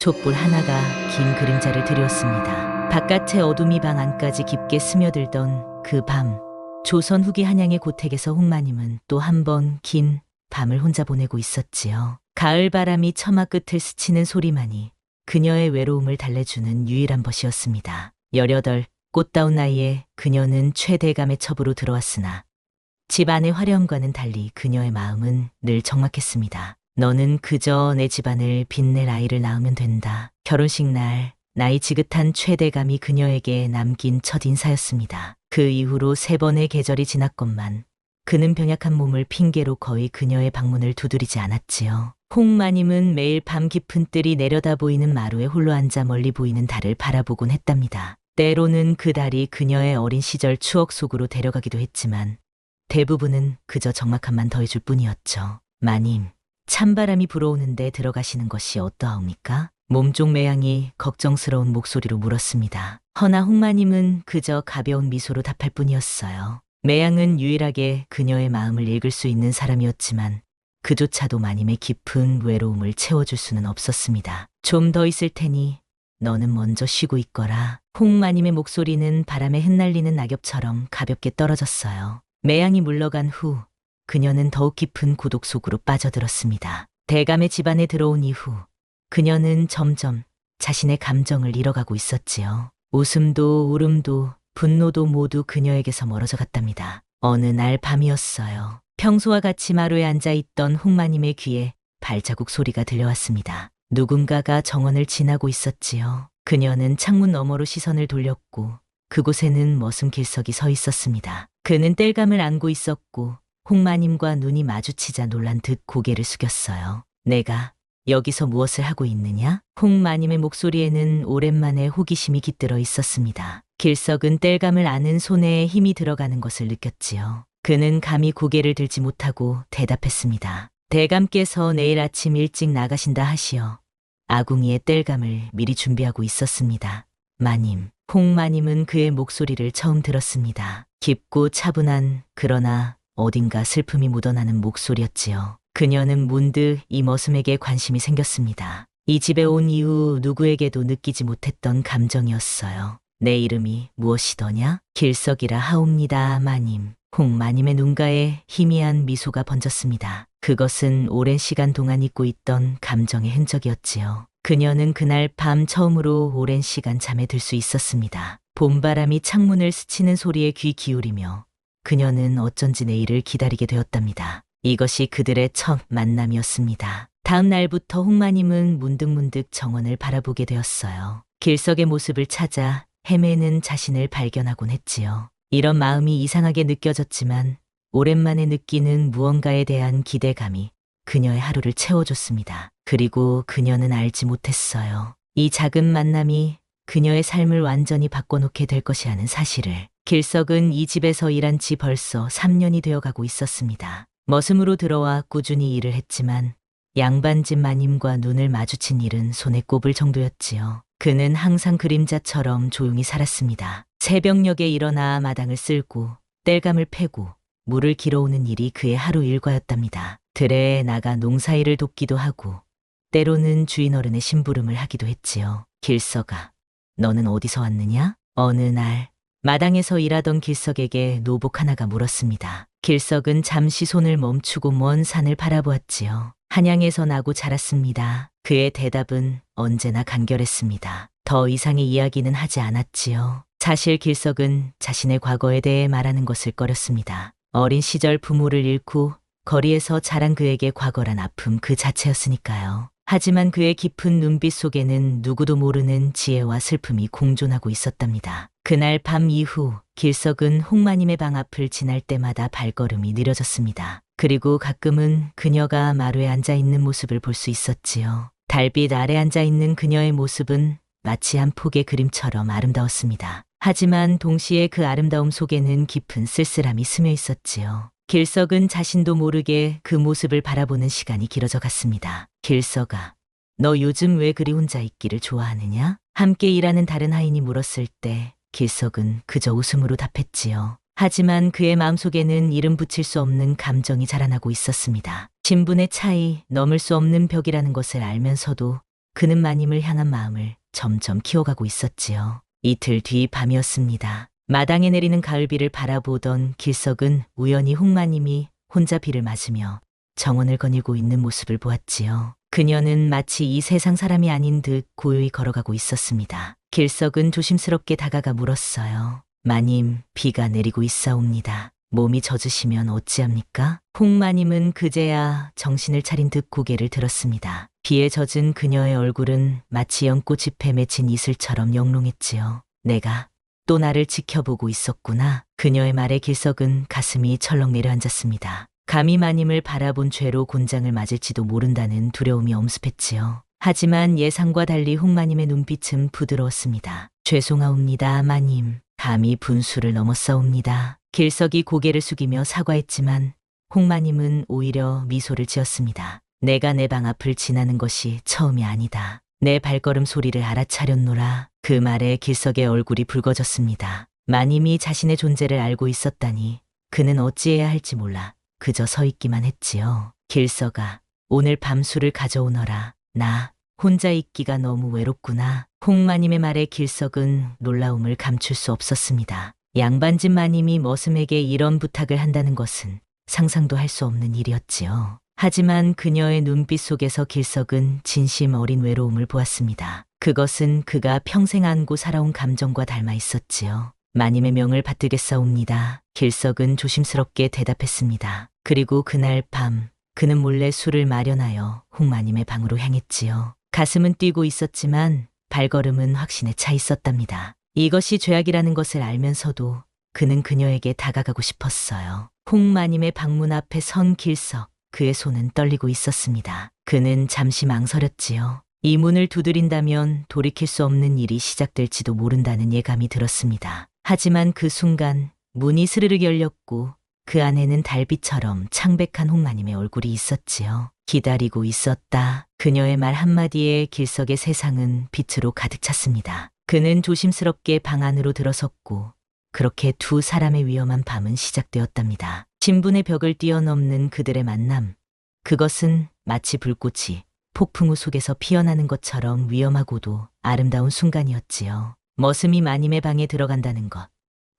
촛불 하나가 긴 그림자를 드렸습니다. 바깥의 어둠이 방 안까지 깊게 스며들던 그 밤, 조선 후기 한양의 고택에서 홍마님은 또 한 번 긴 밤을 혼자 보내고 있었지요. 가을 바람이 처마 끝을 스치는 소리만이 그녀의 외로움을 달래주는 유일한 벗이었습니다. 18, 꽃다운 나이에 그녀는 최대감의 첩으로 들어왔으나 집안의 화려함과는 달리 그녀의 마음은 늘 적막했습니다. 너는 그저 내 집안을 빛낼 아이를 낳으면 된다. 결혼식 날 나이 지긋한 최대감이 그녀에게 남긴 첫 인사였습니다. 그 이후로 3번의 계절이 지났건만 그는 병약한 몸을 핑계로 거의 그녀의 방문을 두드리지 않았지요. 홍마님은 매일 밤 깊은 뜰이 내려다 보이는 마루에 홀로 앉아 멀리 보이는 달을 바라보곤 했답니다. 때로는 그 달이 그녀의 어린 시절 추억 속으로 데려가기도 했지만 대부분은 그저 적막함만 더해줄 뿐이었죠. 마님, 찬바람이 불어오는데 들어가시는 것이 어떠하옵니까? 몸종 매양이 걱정스러운 목소리로 물었습니다. 허나 홍마님은 그저 가벼운 미소로 답할 뿐이었어요. 매양은 유일하게 그녀의 마음을 읽을 수 있는 사람이었지만 그조차도 마님의 깊은 외로움을 채워줄 수는 없었습니다. 좀 더 있을 테니 너는 먼저 쉬고 있거라. 홍마님의 목소리는 바람에 흩날리는 낙엽처럼 가볍게 떨어졌어요. 매양이 물러간 후 그녀는 더욱 깊은 고독 속으로 빠져들었습니다. 대감의 집안에 들어온 이후 그녀는 점점 자신의 감정을 잃어가고 있었지요. 웃음도 울음도 분노도 모두 그녀에게서 멀어져 갔답니다. 어느 날 밤이었어요. 평소와 같이 마루에 앉아있던 홍마님의 귀에 발자국 소리가 들려왔습니다. 누군가가 정원을 지나고 있었지요. 그녀는 창문 너머로 시선을 돌렸고 그곳에는 머슴 길석이 서 있었습니다. 그는 땔감을 안고 있었고 홍마님과 눈이 마주치자 놀란 듯 고개를 숙였어요. 내가 여기서 무엇을 하고 있느냐? 홍마님의 목소리에는 오랜만에 호기심이 깃들어 있었습니다. 길석은 땔감을 아는 손에 힘이 들어가는 것을 느꼈지요. 그는 감히 고개를 들지 못하고 대답했습니다. 대감께서 내일 아침 일찍 나가신다 하시어 아궁이에 땔감을 미리 준비하고 있었습니다. 마님, 홍마님은 그의 목소리를 처음 들었습니다. 깊고 차분한 그러나 어딘가 슬픔이 묻어나는 목소리였지요. 그녀는 문득 이 머슴에게 관심이 생겼습니다. 이 집에 온 이후 누구에게도 느끼지 못했던 감정이었어요. 내 이름이 무엇이더냐? 길석이라 하옵니다, 마님. 홍마님의 눈가에 희미한 미소가 번졌습니다. 그것은 오랜 시간 동안 잊고 있던 감정의 흔적이었지요. 그녀는 그날 밤 처음으로 오랜 시간 잠에 들 수 있었습니다. 봄바람이 창문을 스치는 소리에 귀 기울이며 그녀는 어쩐지 내일을 기다리게 되었답니다. 이것이 그들의 첫 만남이었습니다. 다음 날부터 홍마님은 문득문득 정원을 바라보게 되었어요. 길석의 모습을 찾아 헤매는 자신을 발견하곤 했지요. 이런 마음이 이상하게 느껴졌지만 오랜만에 느끼는 무언가에 대한 기대감이 그녀의 하루를 채워줬습니다. 그리고 그녀는 알지 못했어요. 이 작은 만남이 그녀의 삶을 완전히 바꿔놓게 될 것이라는 사실을. 길석은 이 집에서 일한 지 벌써 3년이 되어가고 있었습니다. 머슴으로 들어와 꾸준히 일을 했지만 양반집 마님과 눈을 마주친 일은 손에 꼽을 정도였지요. 그는 항상 그림자처럼 조용히 살았습니다. 새벽녘에 일어나 마당을 쓸고 땔감을 패고 물을 길어오는 일이 그의 하루 일과였답니다. 들에 나가 농사일을 돕기도 하고 때로는 주인 어른의 심부름을 하기도 했지요. 길석아, 너는 어디서 왔느냐? 어느 날 마당에서 일하던 길석에게 노복 하나가 물었습니다. 길석은 잠시 손을 멈추고 먼 산을 바라보았지요. 한양에서 나고 자랐습니다. 그의 대답은 언제나 간결했습니다. 더 이상의 이야기는 하지 않았지요. 사실 길석은 자신의 과거에 대해 말하는 것을 꺼렸습니다. 어린 시절 부모를 잃고 거리에서 자란 그에게 과거란 아픔 그 자체였으니까요. 하지만 그의 깊은 눈빛 속에는 누구도 모르는 지혜와 슬픔이 공존하고 있었답니다. 그날 밤 이후 길석은 홍마님의 방 앞을 지날 때마다 발걸음이 느려졌습니다. 그리고 가끔은 그녀가 마루에 앉아있는 모습을 볼 수 있었지요. 달빛 아래 앉아있는 그녀의 모습은 마치 한 폭의 그림처럼 아름다웠습니다. 하지만 동시에 그 아름다움 속에는 깊은 쓸쓸함이 스며 있었지요. 길석은 자신도 모르게 그 모습을 바라보는 시간이 길어져 갔습니다. 길석아, 너 요즘 왜 그리 혼자 있기를 좋아하느냐? 함께 일하는 다른 하인이 물었을 때 길석은 그저 웃음으로 답했지요. 하지만 그의 마음속에는 이름 붙일 수 없는 감정이 자라나고 있었습니다. 신분의 차이, 넘을 수 없는 벽이라는 것을 알면서도 그는 마님을 향한 마음을 점점 키워가고 있었지요. 이틀 뒤 밤이었습니다. 마당에 내리는 가을비를 바라보던 길석은 우연히 홍마님이 혼자 비를 맞으며 정원을 거닐고 있는 모습을 보았지요. 그녀는 마치 이 세상 사람이 아닌 듯 고요히 걸어가고 있었습니다. 길석은 조심스럽게 다가가 물었어요. 마님, 비가 내리고 있사옵니다. 몸이 젖으시면 어찌합니까? 홍마님은 그제야 정신을 차린 듯 고개를 들었습니다. 비에 젖은 그녀의 얼굴은 마치 연꽃잎에 맺힌 이슬처럼 영롱했지요. 내가 또 나를 지켜보고 있었구나. 그녀의 말에 길석은 가슴이 철렁 내려앉았습니다. 감히 마님을 바라본 죄로 곤장을 맞을지도 모른다는 두려움이 엄습했지요. 하지만 예상과 달리 홍마님의 눈빛은 부드러웠습니다. 죄송하옵니다, 마님. 감히 분수를 넘었사옵니다. 길석이 고개를 숙이며 사과했지만 홍마님은 오히려 미소를 지었습니다. 내가 내 방 앞을 지나는 것이 처음이 아니다. 내 발걸음 소리를 알아차렸노라. 그 말에 길석의 얼굴이 붉어졌습니다. 마님이 자신의 존재를 알고 있었다니 그는 어찌해야 할지 몰라 그저 서 있기만 했지요. 길석아, 오늘 밤 술을 가져오너라. 나 혼자 있기가 너무 외롭구나. 홍마님의 말에 길석은 놀라움을 감출 수 없었습니다. 양반집 마님이 머슴에게 이런 부탁을 한다는 것은 상상도 할 수 없는 일이었지요. 하지만 그녀의 눈빛 속에서 길석은 진심 어린 외로움을 보았습니다. 그것은 그가 평생 안고 살아온 감정과 닮아 있었지요. 마님의 명을 받들겠사옵니다. 길석은 조심스럽게 대답했습니다. 그리고 그날 밤 그는 몰래 술을 마련하여 홍마님의 방으로 향했지요. 가슴은 뛰고 있었지만 발걸음은 확신에 차 있었답니다. 이것이 죄악이라는 것을 알면서도 그는 그녀에게 다가가고 싶었어요. 홍마님의 방문 앞에 선 길석, 그의 손은 떨리고 있었습니다. 그는 잠시 망설였지요. 이 문을 두드린다면 돌이킬 수 없는 일이 시작될지도 모른다는 예감이 들었습니다. 하지만 그 순간 문이 스르륵 열렸고 그 안에는 달빛처럼 창백한 홍마님의 얼굴이 있었지요. 기다리고 있었다. 그녀의 말 한마디에 길석의 세상은 빛으로 가득 찼습니다. 그는 조심스럽게 방 안으로 들어섰고 그렇게 두 사람의 위험한 밤은 시작되었답니다. 신분의 벽을 뛰어넘는 그들의 만남. 그것은 마치 불꽃이 폭풍우 속에서 피어나는 것처럼 위험하고도 아름다운 순간이었지요. 머슴이 마님의 방에 들어간다는 것.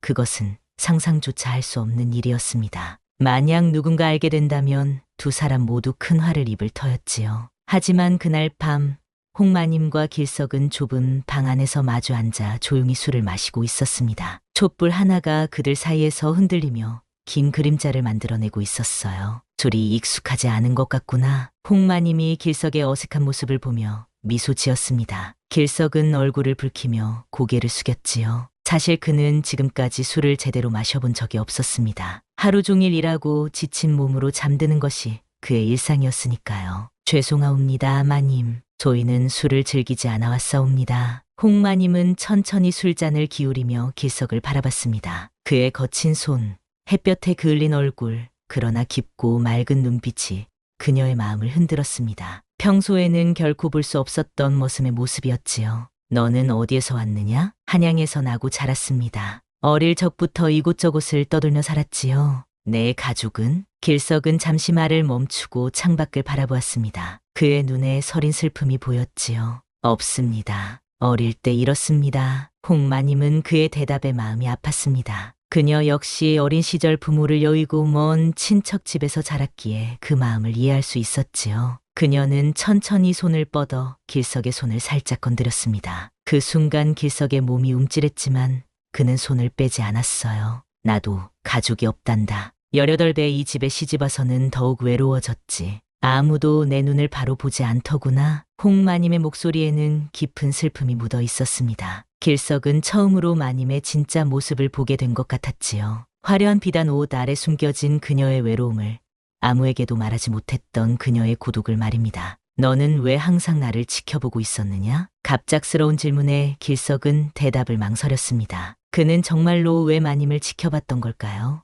그것은 상상조차 할 수 없는 일이었습니다. 만약 누군가 알게 된다면 두 사람 모두 큰 화를 입을 터였지요. 하지만 그날 밤 홍마님과 길석은 좁은 방 안에서 마주 앉아 조용히 술을 마시고 있었습니다. 촛불 하나가 그들 사이에서 흔들리며 긴 그림자를 만들어내고 있었어요. 둘이 익숙하지 않은 것 같구나. 홍마님이 길석의 어색한 모습을 보며 미소 지었습니다. 길석은 얼굴을 붉히며 고개를 숙였지요. 사실 그는 지금까지 술을 제대로 마셔본 적이 없었습니다. 하루 종일 일하고 지친 몸으로 잠드는 것이 그의 일상이었으니까요. 죄송하옵니다, 마님. 저희는 술을 즐기지 않아 왔사옵니다. 홍마님은 천천히 술잔을 기울이며 길석을 바라봤습니다. 그의 거친 손, 햇볕에 그을린 얼굴, 그러나 깊고 맑은 눈빛이 그녀의 마음을 흔들었습니다. 평소에는 결코 볼 수 없었던 머슴의 모습이었지요. 너는 어디에서 왔느냐? 한양에서 나고 자랐습니다. 어릴 적부터 이곳저곳을 떠돌며 살았지요. 내 가족은? 길석은 잠시 말을 멈추고 창밖을 바라보았습니다. 그의 눈에 서린 슬픔이 보였지요. 없습니다. 어릴 때 잃었습니다. 홍마님은 그의 대답에 마음이 아팠습니다. 그녀 역시 어린 시절 부모를 여의고 먼 친척 집에서 자랐기에 그 마음을 이해할 수 있었지요. 그녀는 천천히 손을 뻗어 길석의 손을 살짝 건드렸습니다. 그 순간 길석의 몸이 움찔했지만 그는 손을 빼지 않았어요. 나도 가족이 없단다. 18배 이 집에 시집와서는 더욱 외로워졌지. 아무도 내 눈을 바로 보지 않더구나. 홍마님의 목소리에는 깊은 슬픔이 묻어 있었습니다. 길석은 처음으로 마님의 진짜 모습을 보게 된 것 같았지요. 화려한 비단 옷 아래 숨겨진 그녀의 외로움을, 아무에게도 말하지 못했던 그녀의 고독을 말입니다. 너는 왜 항상 나를 지켜보고 있었느냐? 갑작스러운 질문에 길석은 대답을 망설였습니다. 그는 정말로 왜 마님을 지켜봤던 걸까요?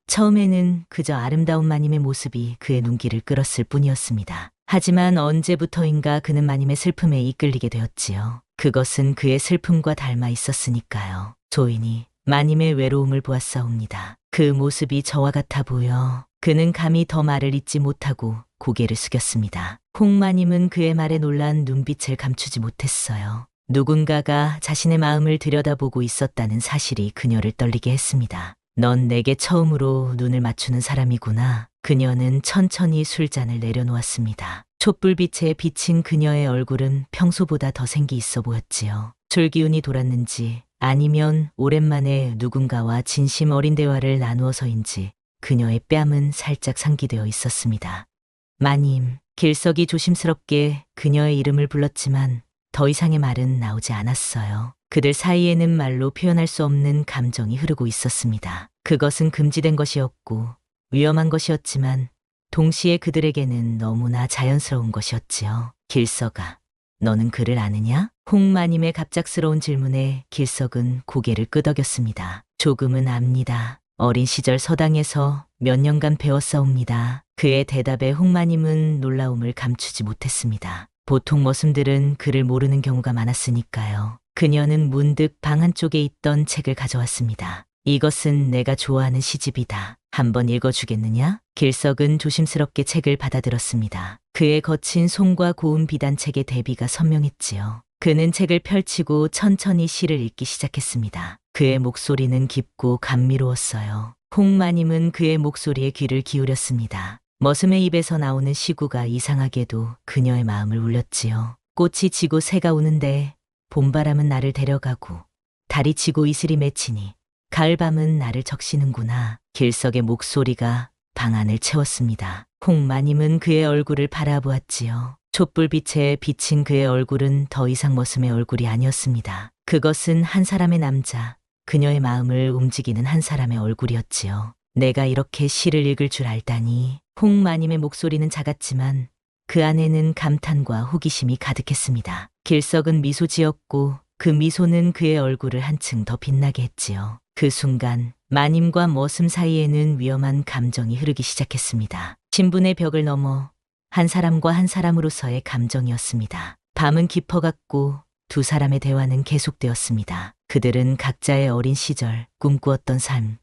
처음에는 그저 아름다운 마님의 모습이 그의 눈길을 끌었을 뿐이었습니다. 하지만 언제부터인가 그는 마님의 슬픔에 이끌리게 되었지요. 그것은 그의 슬픔과 닮아 있었으니까요. 조인이 마님의 외로움을 보았사옵니다. 그 모습이 저와 같아 보여. 그는 감히 더 말을 잇지 못하고 고개를 숙였습니다. 홍마님은 그의 말에 놀란 눈빛을 감추지 못했어요. 누군가가 자신의 마음을 들여다보고 있었다는 사실이 그녀를 떨리게 했습니다. 넌 내게 처음으로 눈을 맞추는 사람이구나. 그녀는 천천히 술잔을 내려놓았습니다. 촛불빛에 비친 그녀의 얼굴은 평소보다 더 생기 있어 보였지요. 졸기운이 돌았는지 아니면 오랜만에 누군가와 진심 어린 대화를 나누어서인지 그녀의 뺨은 살짝 상기되어 있었습니다. 마님, 길석이 조심스럽게 그녀의 이름을 불렀지만 더 이상의 말은 나오지 않았어요. 그들 사이에는 말로 표현할 수 없는 감정이 흐르고 있었습니다. 그것은 금지된 것이었고 위험한 것이었지만 동시에 그들에게는 너무나 자연스러운 것이었지요. 길석아, 너는 그를 아느냐? 홍마님의 갑작스러운 질문에 길석은 고개를 끄덕였습니다. 조금은 압니다. 어린 시절 서당에서 몇 년간 배웠사옵니다. 그의 대답에 홍마님은 놀라움을 감추지 못했습니다. 보통 머슴들은 그를 모르는 경우가 많았으니까요. 그녀는 문득 방 한쪽에 있던 책을 가져왔습니다. 이것은 내가 좋아하는 시집이다. 한번 읽어주겠느냐? 길석은 조심스럽게 책을 받아들었습니다. 그의 거친 손과 고운 비단책의 대비가 선명했지요. 그는 책을 펼치고 천천히 시를 읽기 시작했습니다. 그의 목소리는 깊고 감미로웠어요. 홍마님은 그의 목소리에 귀를 기울였습니다. 머슴의 입에서 나오는 시구가 이상하게도 그녀의 마음을 울렸지요. 꽃이 지고 새가 우는데 봄바람은 나를 데려가고 달이 지고 이슬이 맺히니 가을밤은 나를 적시는구나. 길석의 목소리가 방 안을 채웠습니다. 홍마님은 그의 얼굴을 바라보았지요. 촛불빛에 비친 그의 얼굴은 더 이상 머슴의 얼굴이 아니었습니다. 그것은 한 사람의 남자, 그녀의 마음을 움직이는 한 사람의 얼굴이었지요. 내가 이렇게 시를 읽을 줄 알다니. 홍마님의 목소리는 작았지만 그 안에는 감탄과 호기심이 가득했습니다. 길석은 미소 지었고 그 미소는 그의 얼굴을 한층 더 빛나게 했지요. 그 순간 마님과 머슴 사이에는 위험한 감정이 흐르기 시작했습니다. 신분의 벽을 넘어 한 사람과 한 사람으로서의 감정이었습니다. 밤은 깊어갔고 두 사람의 대화는 계속되었습니다. 그들은 각자의 어린 시절, 꿈꾸었던 삶,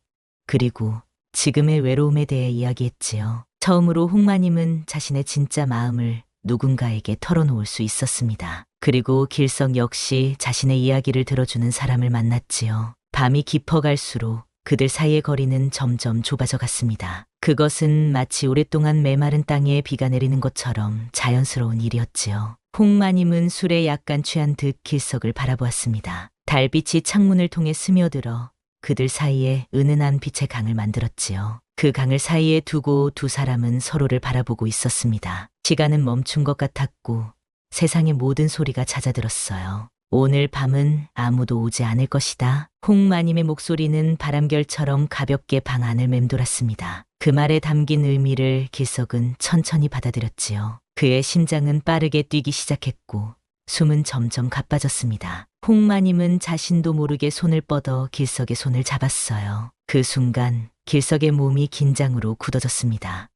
그리고 지금의 외로움에 대해 이야기했지요. 처음으로 홍마님은 자신의 진짜 마음을 누군가에게 털어놓을 수 있었습니다. 그리고 길석 역시 자신의 이야기를 들어주는 사람을 만났지요. 밤이 깊어갈수록 그들 사이의 거리는 점점 좁아져 갔습니다. 그것은 마치 오랫동안 메마른 땅에 비가 내리는 것처럼 자연스러운 일이었지요. 홍마님은 술에 약간 취한 듯 길석을 바라보았습니다. 달빛이 창문을 통해 스며들어 그들 사이에 은은한 빛의 강을 만들었지요. 그 강을 사이에 두고 두 사람은 서로를 바라보고 있었습니다. 시간은 멈춘 것 같았고 세상의 모든 소리가 잦아들었어요. 오늘 밤은 아무도 오지 않을 것이다. 홍마님의 목소리는 바람결처럼 가볍게 방 안을 맴돌았습니다. 그 말에 담긴 의미를 길석은 천천히 받아들였지요. 그의 심장은 빠르게 뛰기 시작했고 숨은 점점 가빠졌습니다. 홍마님은 자신도 모르게 손을 뻗어 길석의 손을 잡았어요. 그 순간 길석의 몸이 긴장으로 굳어졌습니다.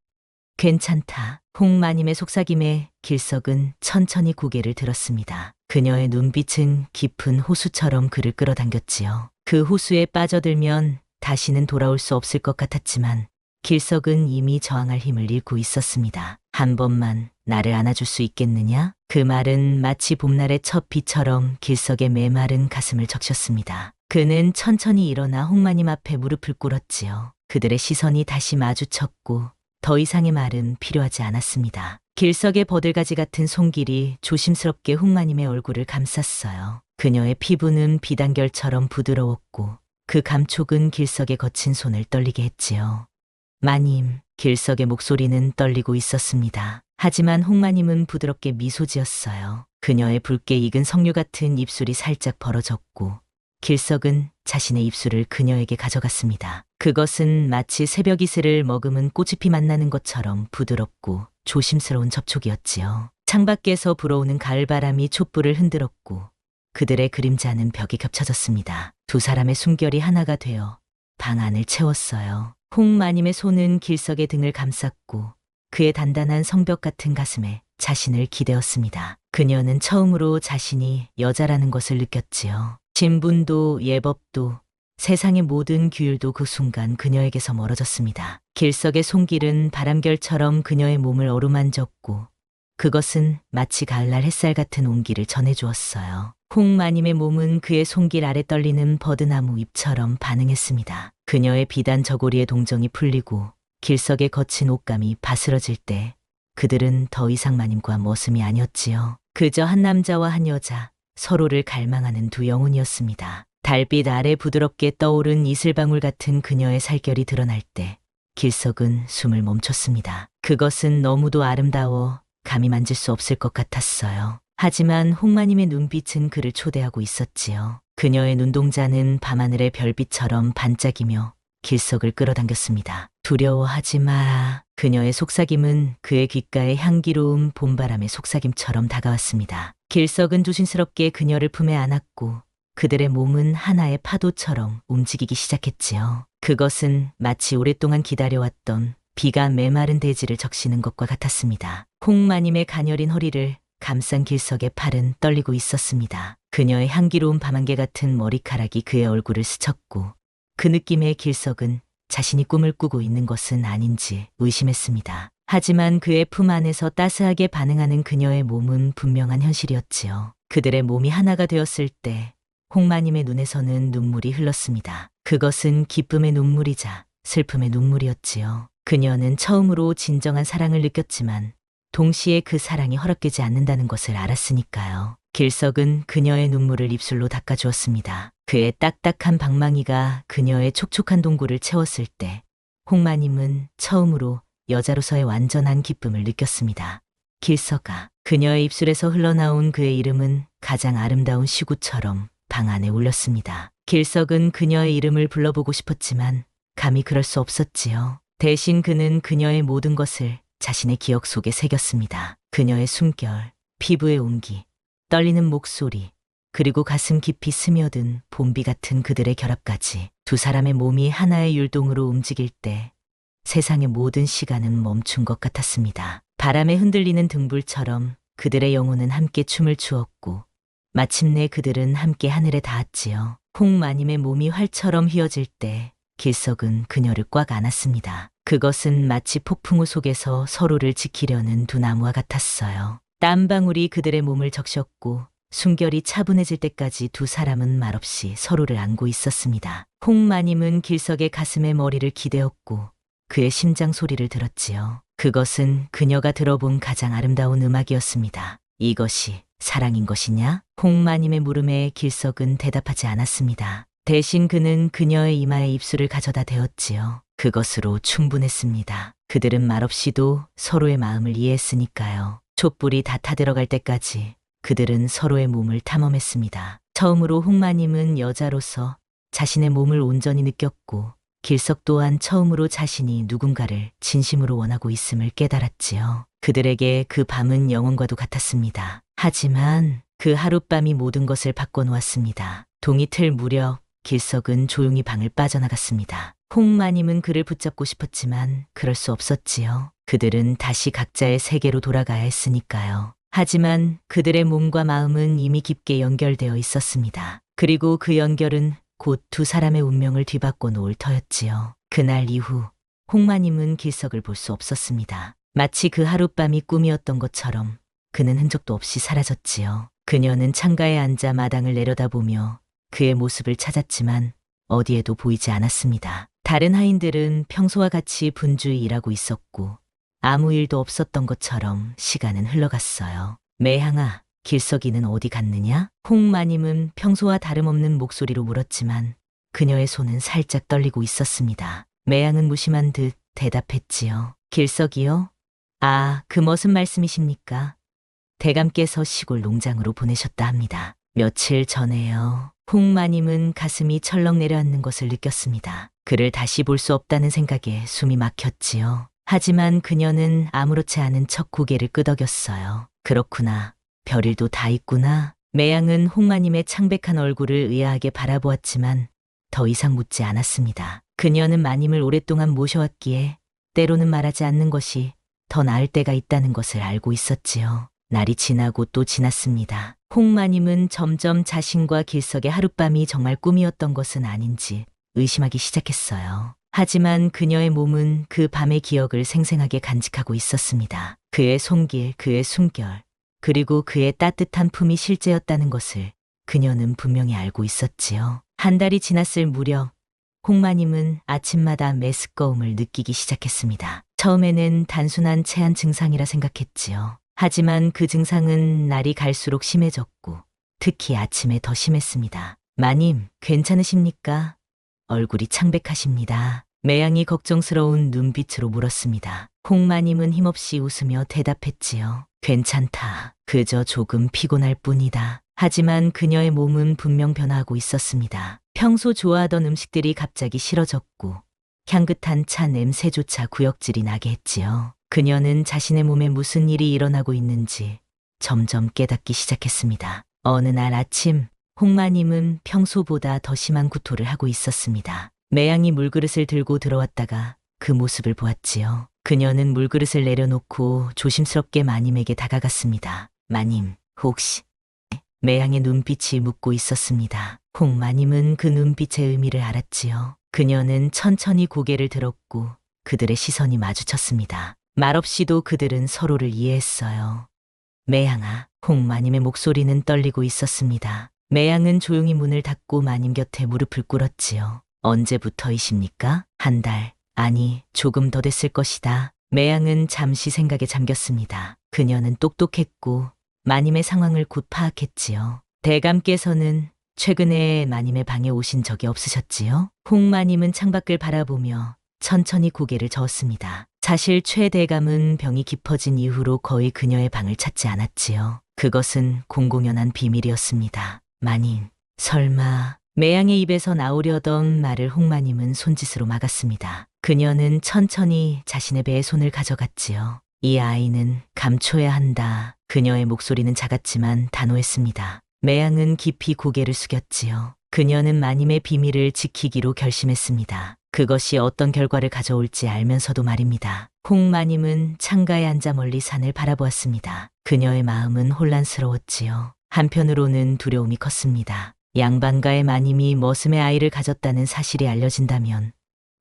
괜찮다. 홍마님의 속삭임에 길석은 천천히 고개를 들었습니다. 그녀의 눈빛은 깊은 호수처럼 그를 끌어당겼지요. 그 호수에 빠져들면 다시는 돌아올 수 없을 것 같았지만 길석은 이미 저항할 힘을 잃고 있었습니다. 한 번만 나를 안아줄 수 있겠느냐? 그 말은 마치 봄날의 첫 비처럼 길석의 메마른 가슴을 적셨습니다. 그는 천천히 일어나 홍마님 앞에 무릎을 꿇었지요. 그들의 시선이 다시 마주쳤고 더 이상의 말은 필요하지 않았습니다. 길석의 버들가지 같은 손길이 조심스럽게 홍마님의 얼굴을 감쌌어요. 그녀의 피부는 비단결처럼 부드러웠고 그 감촉은 길석의 거친 손을 떨리게 했지요. 마님, 길석의 목소리는 떨리고 있었습니다. 하지만 홍마님은 부드럽게 미소 지었어요. 그녀의 붉게 익은 석류 같은 입술이 살짝 벌어졌고 길석은 자신의 입술을 그녀에게 가져갔습니다. 그것은 마치 새벽 이슬을 머금은 꽃잎이 만나는 것처럼 부드럽고 조심스러운 접촉이었지요. 창밖에서 불어오는 가을바람이 촛불을 흔들었고 그들의 그림자는 벽에 겹쳐졌습니다. 두 사람의 숨결이 하나가 되어 방 안을 채웠어요. 홍마님의 손은 길석의 등을 감쌌고 그의 단단한 성벽 같은 가슴에 자신을 기대었습니다. 그녀는 처음으로 자신이 여자라는 것을 느꼈지요. 신분도 예법도 세상의 모든 규율도 그 순간 그녀에게서 멀어졌습니다. 길석의 손길은 바람결처럼 그녀의 몸을 어루만졌고 그것은 마치 가을날 햇살 같은 온기를 전해주었어요. 홍마님의 몸은 그의 손길 아래 떨리는 버드나무 잎처럼 반응했습니다. 그녀의 비단 저고리의 동정이 풀리고 길석의 거친 옷감이 바스러질 때 그들은 더 이상 마님과 머슴이 아니었지요. 그저 한 남자와 한 여자, 서로를 갈망하는 두 영혼이었습니다. 달빛 아래 부드럽게 떠오른 이슬방울 같은 그녀의 살결이 드러날 때 길석은 숨을 멈췄습니다. 그것은 너무도 아름다워 감히 만질 수 없을 것 같았어요. 하지만 홍마님의 눈빛은 그를 초대하고 있었지요. 그녀의 눈동자는 밤하늘의 별빛처럼 반짝이며 길석을 끌어당겼습니다. 두려워하지 마. 그녀의 속삭임은 그의 귓가에 향기로운 봄바람의 속삭임처럼 다가왔습니다. 길석은 조심스럽게 그녀를 품에 안았고 그들의 몸은 하나의 파도처럼 움직이기 시작했지요. 그것은 마치 오랫동안 기다려왔던 비가 메마른 대지를 적시는 것과 같았습니다. 홍마님의 가녀린 허리를 감싼 길석의 팔은 떨리고 있었습니다. 그녀의 향기로운 밤안개 같은 머리카락이 그의 얼굴을 스쳤고 그 느낌의 길석은 자신이 꿈을 꾸고 있는 것은 아닌지 의심했습니다. 하지만 그의 품 안에서 따스하게 반응하는 그녀의 몸은 분명한 현실이었지요. 그들의 몸이 하나가 되었을 때 홍마님의 눈에서는 눈물이 흘렀습니다. 그것은 기쁨의 눈물이자 슬픔의 눈물이었지요. 그녀는 처음으로 진정한 사랑을 느꼈지만 동시에 그 사랑이 허락되지 않는다는 것을 알았으니까요. 길석은 그녀의 눈물을 입술로 닦아주었습니다. 그의 딱딱한 방망이가 그녀의 촉촉한 동굴을 채웠을 때 홍마님은 처음으로 여자로서의 완전한 기쁨을 느꼈습니다. 길석아. 그녀의 입술에서 흘러나온 그의 이름은 가장 아름다운 시구처럼 방 안에 울렸습니다. 길석은 그녀의 이름을 불러보고 싶었지만 감히 그럴 수 없었지요. 대신 그는 그녀의 모든 것을 자신의 기억 속에 새겼습니다. 그녀의 숨결, 피부의 온기, 떨리는 목소리, 그리고 가슴 깊이 스며든 봄비 같은 그들의 결합까지. 두 사람의 몸이 하나의 율동으로 움직일 때 세상의 모든 시간은 멈춘 것 같았습니다. 바람에 흔들리는 등불처럼 그들의 영혼은 함께 춤을 추었고 마침내 그들은 함께 하늘에 닿았지요. 홍마님의 몸이 활처럼 휘어질 때 길석은 그녀를 꽉 안았습니다. 그것은 마치 폭풍우 속에서 서로를 지키려는 두 나무와 같았어요. 땀방울이 그들의 몸을 적셨고 숨결이 차분해질 때까지 두 사람은 말없이 서로를 안고 있었습니다. 홍마님은 길석의 가슴에 머리를 기대었고 그의 심장 소리를 들었지요. 그것은 그녀가 들어본 가장 아름다운 음악이었습니다. 이것이 사랑인 것이냐? 홍마님의 물음에 길석은 대답하지 않았습니다. 대신 그는 그녀의 이마에 입술을 가져다 대었지요. 그것으로 충분했습니다. 그들은 말없이도 서로의 마음을 이해했으니까요. 촛불이 다 타들어갈 때까지 그들은 서로의 몸을 탐험했습니다. 처음으로 홍마님은 여자로서 자신의 몸을 온전히 느꼈고 길석 또한 처음으로 자신이 누군가를 진심으로 원하고 있음을 깨달았지요. 그들에게 그 밤은 영원과도 같았습니다. 하지만 그 하룻밤이 모든 것을 바꿔놓았습니다. 동이틀 무렵 길석은 조용히 방을 빠져나갔습니다. 홍마님은 그를 붙잡고 싶었지만 그럴 수 없었지요. 그들은 다시 각자의 세계로 돌아가야 했으니까요. 하지만 그들의 몸과 마음은 이미 깊게 연결되어 있었습니다. 그리고 그 연결은 곧 두 사람의 운명을 뒤바꿔 놓을 터였지요. 그날 이후 홍마님은 길석을 볼 수 없었습니다. 마치 그 하룻밤이 꿈이었던 것처럼 그는 흔적도 없이 사라졌지요. 그녀는 창가에 앉아 마당을 내려다보며 그의 모습을 찾았지만 어디에도 보이지 않았습니다. 다른 하인들은 평소와 같이 분주히 일하고 있었고 아무 일도 없었던 것처럼 시간은 흘러갔어요. 매향아, 길석이는 어디 갔느냐? 홍마님은 평소와 다름없는 목소리로 물었지만 그녀의 손은 살짝 떨리고 있었습니다. 매향은 무심한 듯 대답했지요. 길석이요? 아, 그 무슨 말씀이십니까? 대감께서 시골 농장으로 보내셨다 합니다. 며칠 전에요. 홍마님은 가슴이 철렁 내려앉는 것을 느꼈습니다. 그를 다시 볼 수 없다는 생각에 숨이 막혔지요. 하지만 그녀는 아무렇지 않은 척 고개를 끄덕였어요. 그렇구나. 별일도 다 있구나. 매양은 홍마님의 창백한 얼굴을 의아하게 바라보았지만 더 이상 묻지 않았습니다. 그녀는 마님을 오랫동안 모셔왔기에 때로는 말하지 않는 것이 더 나을 때가 있다는 것을 알고 있었지요. 날이 지나고 또 지났습니다. 홍마님은 점점 자신과 길석의 하룻밤이 정말 꿈이었던 것은 아닌지 의심하기 시작했어요. 하지만 그녀의 몸은 그 밤의 기억을 생생하게 간직하고 있었습니다. 그의 손길, 그의 숨결, 그리고 그의 따뜻한 품이 실제였다는 것을 그녀는 분명히 알고 있었지요. 한 달이 지났을 무렵 홍마님은 아침마다 메스꺼움을 느끼기 시작했습니다. 처음에는 단순한 체한 증상이라 생각했지요. 하지만 그 증상은 날이 갈수록 심해졌고 특히 아침에 더 심했습니다. 마님, 괜찮으십니까? 얼굴이 창백하십니다. 매양이 걱정스러운 눈빛으로 물었습니다. 홍마님은 힘없이 웃으며 대답했지요. 괜찮다. 그저 조금 피곤할 뿐이다. 하지만 그녀의 몸은 분명 변화하고 있었습니다. 평소 좋아하던 음식들이 갑자기 싫어졌고 향긋한 차 냄새조차 구역질이 나게 했지요. 그녀는 자신의 몸에 무슨 일이 일어나고 있는지 점점 깨닫기 시작했습니다. 어느 날 아침 홍마님은 평소보다 더 심한 구토를 하고 있었습니다. 매양이 물그릇을 들고 들어왔다가 그 모습을 보았지요. 그녀는 물그릇을 내려놓고 조심스럽게 마님에게 다가갔습니다. 마님, 혹시... 매양의 눈빛이 묻고 있었습니다. 홍마님은 그 눈빛의 의미를 알았지요. 그녀는 천천히 고개를 들었고 그들의 시선이 마주쳤습니다. 말없이도 그들은 서로를 이해했어요. 매양아, 홍마님의 목소리는 떨리고 있었습니다. 매양은 조용히 문을 닫고 마님 곁에 무릎을 꿇었지요. 언제부터이십니까? 한 달, 아니, 조금 더 됐을 것이다. 매양은 잠시 생각에 잠겼습니다. 그녀는 똑똑했고 마님의 상황을 곧 파악했지요. 대감께서는 최근에 마님의 방에 오신 적이 없으셨지요? 홍마님은 창밖을 바라보며 천천히 고개를 저었습니다. 사실 최 대감은 병이 깊어진 이후로 거의 그녀의 방을 찾지 않았지요. 그것은 공공연한 비밀이었습니다. 마님, 설마... 매양의 입에서 나오려던 말을 홍마님은 손짓으로 막았습니다. 그녀는 천천히 자신의 배에 손을 가져갔지요. 이 아이는 감춰야 한다. 그녀의 목소리는 작았지만 단호했습니다. 매양은 깊이 고개를 숙였지요. 그녀는 마님의 비밀을 지키기로 결심했습니다. 그것이 어떤 결과를 가져올지 알면서도 말입니다. 홍마님은 창가에 앉아 멀리 산을 바라보았습니다. 그녀의 마음은 혼란스러웠지요. 한편으로는 두려움이 컸습니다. 양반가의 마님이 머슴의 아이를 가졌다는 사실이 알려진다면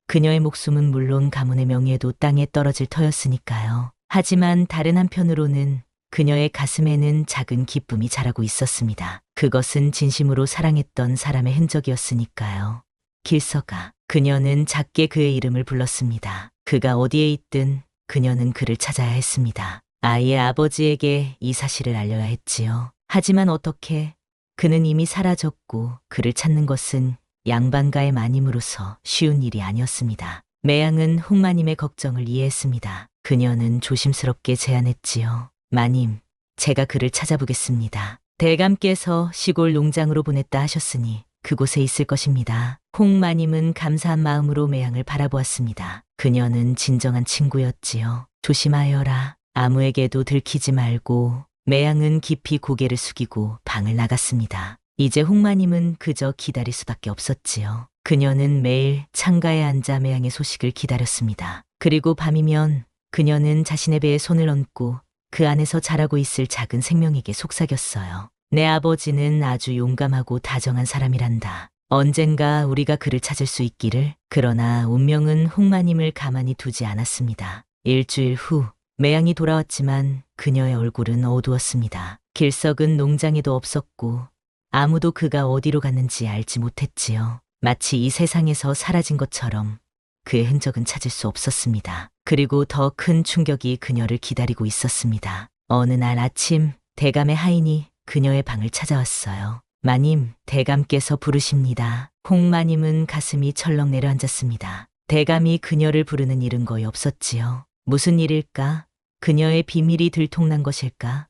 그녀의 목숨은 물론 가문의 명예도 땅에 떨어질 터였으니까요. 하지만 다른 한편으로는 그녀의 가슴에는 작은 기쁨이 자라고 있었습니다. 그것은 진심으로 사랑했던 사람의 흔적이었으니까요. 길서가. 그녀는 작게 그의 이름을 불렀습니다. 그가 어디에 있든 그녀는 그를 찾아야 했습니다. 아이의 아버지에게 이 사실을 알려야 했지요. 하지만 어떻게? 그는 이미 사라졌고 그를 찾는 것은 양반가의 마님으로서 쉬운 일이 아니었습니다. 매양은 홍마님의 걱정을 이해했습니다. 그녀는 조심스럽게 제안했지요. 마님, 제가 그를 찾아보겠습니다. 대감께서 시골 농장으로 보냈다 하셨으니 그곳에 있을 것입니다. 홍마님은 감사한 마음으로 매양을 바라보았습니다. 그녀는 진정한 친구였지요. 조심하여라. 아무에게도 들키지 말고. 매양은 깊이 고개를 숙이고 방을 나갔습니다. 이제 홍마님은 그저 기다릴 수밖에 없었지요. 그녀는 매일 창가에 앉아 매양의 소식을 기다렸습니다. 그리고 밤이면 그녀는 자신의 배에 손을 얹고 그 안에서 자라고 있을 작은 생명에게 속삭였어요. 내 아버지는 아주 용감하고 다정한 사람이란다. 언젠가 우리가 그를 찾을 수 있기를. 그러나 운명은 홍마님을 가만히 두지 않았습니다. 일주일 후 매양이 돌아왔지만 그녀의 얼굴은 어두웠습니다. 길석은 농장에도 없었고 아무도 그가 어디로 갔는지 알지 못했지요. 마치 이 세상에서 사라진 것처럼 그의 흔적은 찾을 수 없었습니다. 그리고 더 큰 충격이 그녀를 기다리고 있었습니다. 어느 날 아침 대감의 하인이 그녀의 방을 찾아왔어요. 마님, 대감께서 부르십니다. 홍마님은 가슴이 철렁 내려앉았습니다. 대감이 그녀를 부르는 일은 거의 없었지요. 무슨 일일까? 그녀의 비밀이 들통난 것일까?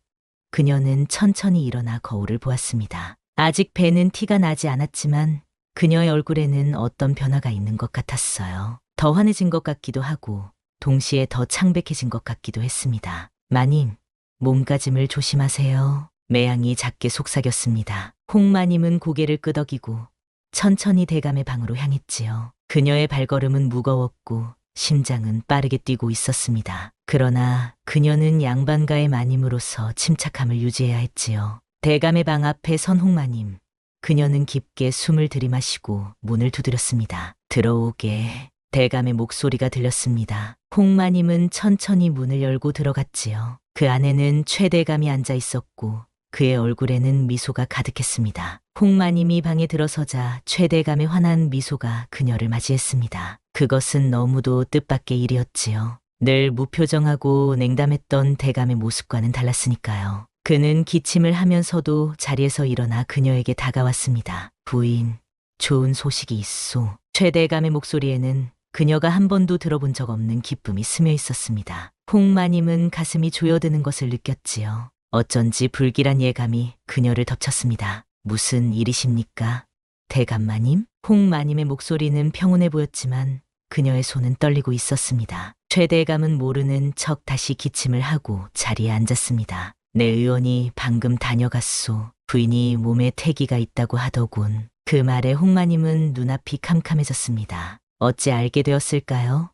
그녀는 천천히 일어나 거울을 보았습니다. 아직 배는 티가 나지 않았지만 그녀의 얼굴에는 어떤 변화가 있는 것 같았어요. 더 환해진 것 같기도 하고 동시에 더 창백해진 것 같기도 했습니다. 마님, 몸가짐을 조심하세요. 매양이 작게 속삭였습니다. 홍마님은 고개를 끄덕이고 천천히 대감의 방으로 향했지요. 그녀의 발걸음은 무거웠고 심장은 빠르게 뛰고 있었습니다. 그러나 그녀는 양반가의 마님으로서 침착함을 유지해야 했지요. 대감의 방 앞에 선 홍마님. 그녀는 깊게 숨을 들이마시고 문을 두드렸습니다. 들어오게. 대감의 목소리가 들렸습니다. 홍마님은 천천히 문을 열고 들어갔지요. 그 안에는 최대감이 앉아 있었고 그의 얼굴에는 미소가 가득했습니다. 홍마님이 방에 들어서자 최대감의 환한 미소가 그녀를 맞이했습니다. 그것은 너무도 뜻밖의 일이었지요. 늘 무표정하고 냉담했던 대감의 모습과는 달랐으니까요. 그는 기침을 하면서도 자리에서 일어나 그녀에게 다가왔습니다. 부인, 좋은 소식이 있소. 최대감의 목소리에는 그녀가 한 번도 들어본 적 없는 기쁨이 스며 있었습니다. 홍마님은 가슴이 조여드는 것을 느꼈지요. 어쩐지 불길한 예감이 그녀를 덮쳤습니다. 무슨 일이십니까? 대감마님? 홍마님의 목소리는 평온해 보였지만 그녀의 손은 떨리고 있었습니다. 최대감은 모르는 척 다시 기침을 하고 자리에 앉았습니다. 내 의원이 방금 다녀갔소. 부인이 몸에 태기가 있다고 하더군. 그 말에 홍마님은 눈앞이 캄캄해졌습니다. 어찌 알게 되었을까요?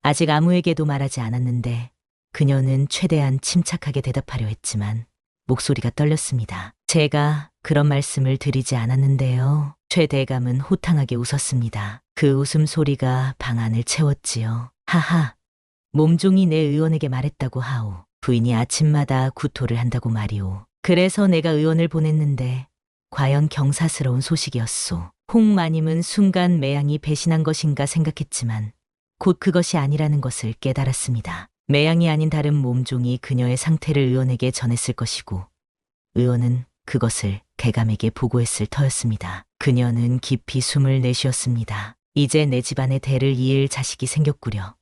아직 아무에게도 말하지 않았는데 그녀는 최대한 침착하게 대답하려 했지만 목소리가 떨렸습니다. 제가 그런 말씀을 드리지 않았는데요. 최대감은 호탕하게 웃었습니다. 그 웃음소리가 방 안을 채웠지요. 하하, 몸종이 내 의원에게 말했다고 하오. 부인이 아침마다 구토를 한다고 말이오. 그래서 내가 의원을 보냈는데 과연 경사스러운 소식이었소. 홍마님은 순간 매양이 배신한 것인가 생각했지만 곧 그것이 아니라는 것을 깨달았습니다. 매양이 아닌 다른 몸종이 그녀의 상태를 의원에게 전했을 것이고 의원은 그것을 대감에게 보고했을 터였습니다. 그녀는 깊이 숨을 내쉬었습니다. 이제 내 집안의 대를 이을 자식이 생겼구려.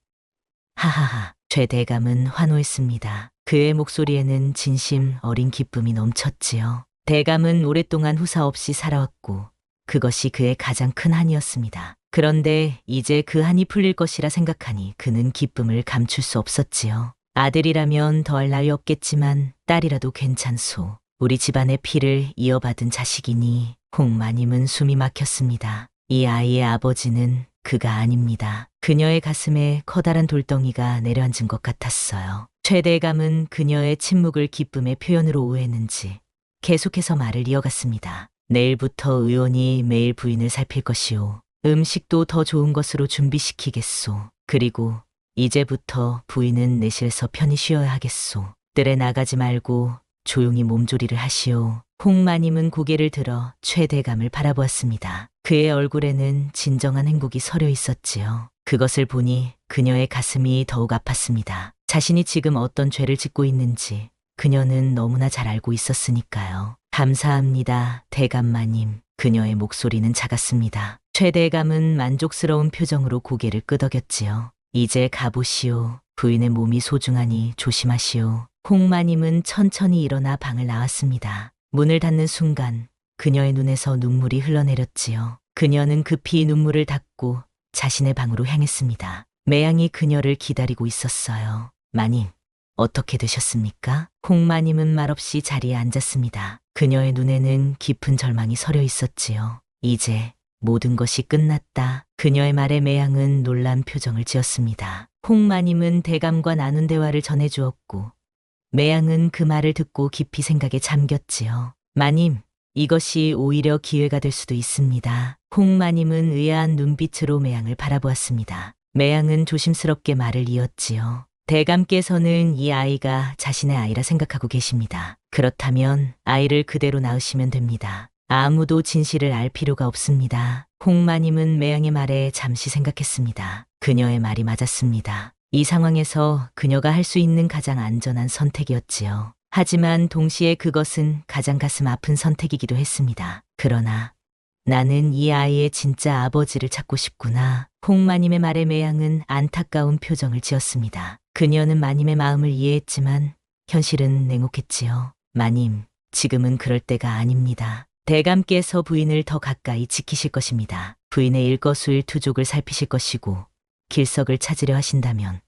하하하. 최대감은 환호했습니다. 그의 목소리에는 진심 어린 기쁨이 넘쳤지요. 대감은 오랫동안 후사 없이 살아왔고 그것이 그의 가장 큰 한이었습니다. 그런데 이제 그 한이 풀릴 것이라 생각하니 그는 기쁨을 감출 수 없었지요. 아들이라면 더할 나위 없겠지만 딸이라도 괜찮소. 우리 집안의 피를 이어받은 자식이니. 홍마님은 숨이 막혔습니다. 이 아이의 아버지는 그가 아닙니다. 그녀의 가슴에 커다란 돌덩이가 내려앉은 것 같았어요. 최대감은 그녀의 침묵을 기쁨의 표현으로 오해했는지 계속해서 말을 이어갔습니다. 내일부터 의원이 매일 부인을 살필 것이오. 음식도 더 좋은 것으로 준비시키겠소. 그리고 이제부터 부인은 내실에서 편히 쉬어야 하겠소. 뜰에 나가지 말고 조용히 몸조리를 하시오. 홍마님은 고개를 들어 최대감을 바라보았습니다. 그의 얼굴에는 진정한 행복이 서려 있었지요. 그것을 보니 그녀의 가슴이 더욱 아팠습니다. 자신이 지금 어떤 죄를 짓고 있는지 그녀는 너무나 잘 알고 있었으니까요. 감사합니다, 대감마님. 그녀의 목소리는 작았습니다. 최대감은 만족스러운 표정으로 고개를 끄덕였지요. 이제 가보시오. 부인의 몸이 소중하니 조심하시오. 홍마님은 천천히 일어나 방을 나왔습니다. 문을 닫는 순간 그녀의 눈에서 눈물이 흘러내렸지요. 그녀는 급히 눈물을 닦고 자신의 방으로 향했습니다. 매양이 그녀를 기다리고 있었어요. 마님, 어떻게 되셨습니까? 홍마님은 말없이 자리에 앉았습니다. 그녀의 눈에는 깊은 절망이 서려 있었지요. 이제 모든 것이 끝났다. 그녀의 말에 매양은 놀란 표정을 지었습니다. 홍마님은 대감과 나눈 대화를 전해주었고 매양은 그 말을 듣고 깊이 생각에 잠겼지요. 마님, 이것이 오히려 기회가 될 수도 있습니다. 홍마님은 의아한 눈빛으로 매양을 바라보았습니다. 매양은 조심스럽게 말을 이었지요. 대감께서는 이 아이가 자신의 아이라 생각하고 계십니다. 그렇다면 아이를 그대로 낳으시면 됩니다. 아무도 진실을 알 필요가 없습니다. 홍마님은 매양의 말에 잠시 생각했습니다. 그녀의 말이 맞았습니다. 이 상황에서 그녀가 할 수 있는 가장 안전한 선택이었지요. 하지만 동시에 그것은 가장 가슴 아픈 선택이기도 했습니다. 그러나 나는 이 아이의 진짜 아버지를 찾고 싶구나. 홍마님의 말에 매양은 안타까운 표정을 지었습니다. 그녀는 마님의 마음을 이해했지만 현실은 냉혹했지요. 마님, 지금은 그럴 때가 아닙니다. 대감께서 부인을 더 가까이 지키실 것입니다. 부인의 일거수일투족을 살피실 것이고 길석을 찾으려 하신다면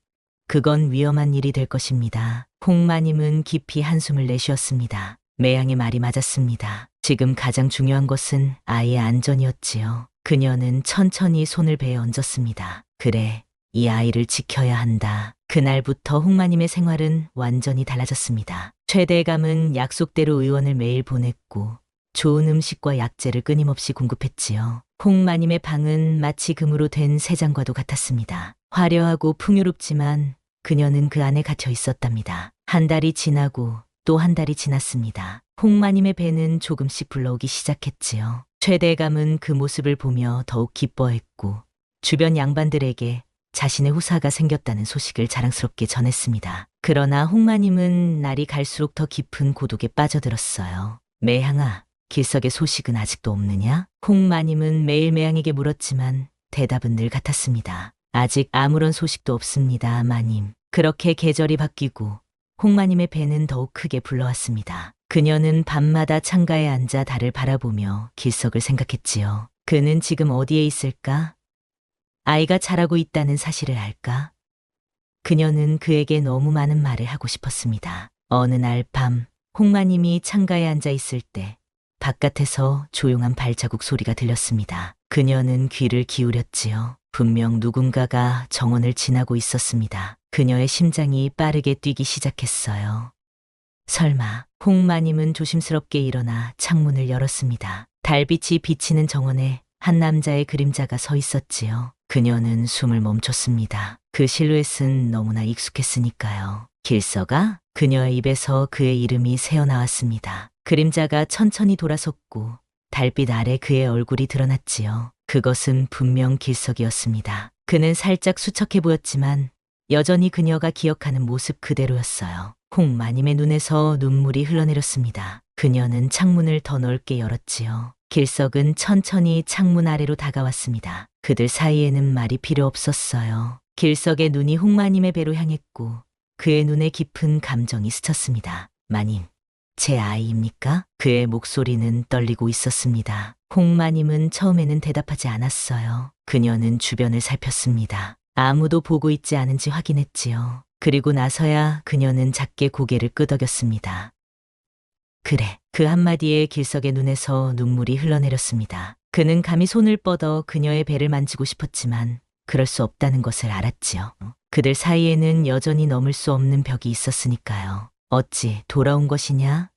그건 위험한 일이 될 것입니다. 홍마님은 깊이 한숨을 내쉬었습니다. 매양의 말이 맞았습니다. 지금 가장 중요한 것은 아이의 안전이었지요. 그녀는 천천히 손을 베어 얹었습니다. 그래, 이 아이를 지켜야 한다. 그날부터 홍마님의 생활은 완전히 달라졌습니다. 최대감은 약속대로 의원을 매일 보냈고 좋은 음식과 약재를 끊임없이 공급했지요. 홍마님의 방은 마치 금으로 된 새장과도 같았습니다. 화려하고 풍요롭지만 그녀는 그 안에 갇혀 있었답니다. 한 달이 지나고 또 한 달이 지났습니다. 홍마님의 배는 조금씩 불러오기 시작했지요. 최대감은 그 모습을 보며 더욱 기뻐했고 주변 양반들에게 자신의 후사가 생겼다는 소식을 자랑스럽게 전했습니다. 그러나 홍마님은 날이 갈수록 더 깊은 고독에 빠져들었어요. 매향아, 길석의 소식은 아직도 없느냐? 홍마님은 매일 매향에게 물었지만 대답은 늘 같았습니다. 아직 아무런 소식도 없습니다, 마님. 그렇게 계절이 바뀌고 홍마님의 배는 더욱 크게 불러왔습니다. 그녀는 밤마다 창가에 앉아 달을 바라보며 길석을 생각했지요. 그는 지금 어디에 있을까? 아이가 자라고 있다는 사실을 알까? 그녀는 그에게 너무 많은 말을 하고 싶었습니다. 어느 날 밤, 홍마님이 창가에 앉아 있을 때 바깥에서 조용한 발자국 소리가 들렸습니다. 그녀는 귀를 기울였지요. 분명 누군가가 정원을 지나고 있었습니다. 그녀의 심장이 빠르게 뛰기 시작했어요. 설마, 홍마님은 조심스럽게 일어나 창문을 열었습니다. 달빛이 비치는 정원에 한 남자의 그림자가 서 있었지요. 그녀는 숨을 멈췄습니다. 그 실루엣은 너무나 익숙했으니까요. 길서가? 그녀의 입에서 그의 이름이 새어나왔습니다. 그림자가 천천히 돌아섰고 달빛 아래 그의 얼굴이 드러났지요. 그것은 분명 길석이었습니다. 그는 살짝 수척해 보였지만 여전히 그녀가 기억하는 모습 그대로였어요. 홍마님의 눈에서 눈물이 흘러내렸습니다. 그녀는 창문을 더 넓게 열었지요. 길석은 천천히 창문 아래로 다가왔습니다. 그들 사이에는 말이 필요 없었어요. 길석의 눈이 홍마님의 배로 향했고 그의 눈에 깊은 감정이 스쳤습니다. 마님, 제 아이입니까? 그의 목소리는 떨리고 있었습니다. 홍마님은 처음에는 대답하지 않았어요. 그녀는 주변을 살폈습니다. 아무도 보고 있지 않은지 확인했지요. 그리고 나서야 그녀는 작게 고개를 끄덕였습니다. 그래, 그 한마디에 길석의 눈에서 눈물이 흘러내렸습니다. 그는 감히 손을 뻗어 그녀의 배를 만지고 싶었지만 그럴 수 없다는 것을 알았지요. 그들 사이에는 여전히 넘을 수 없는 벽이 있었으니까요. 어찌 돌아온 것이냐?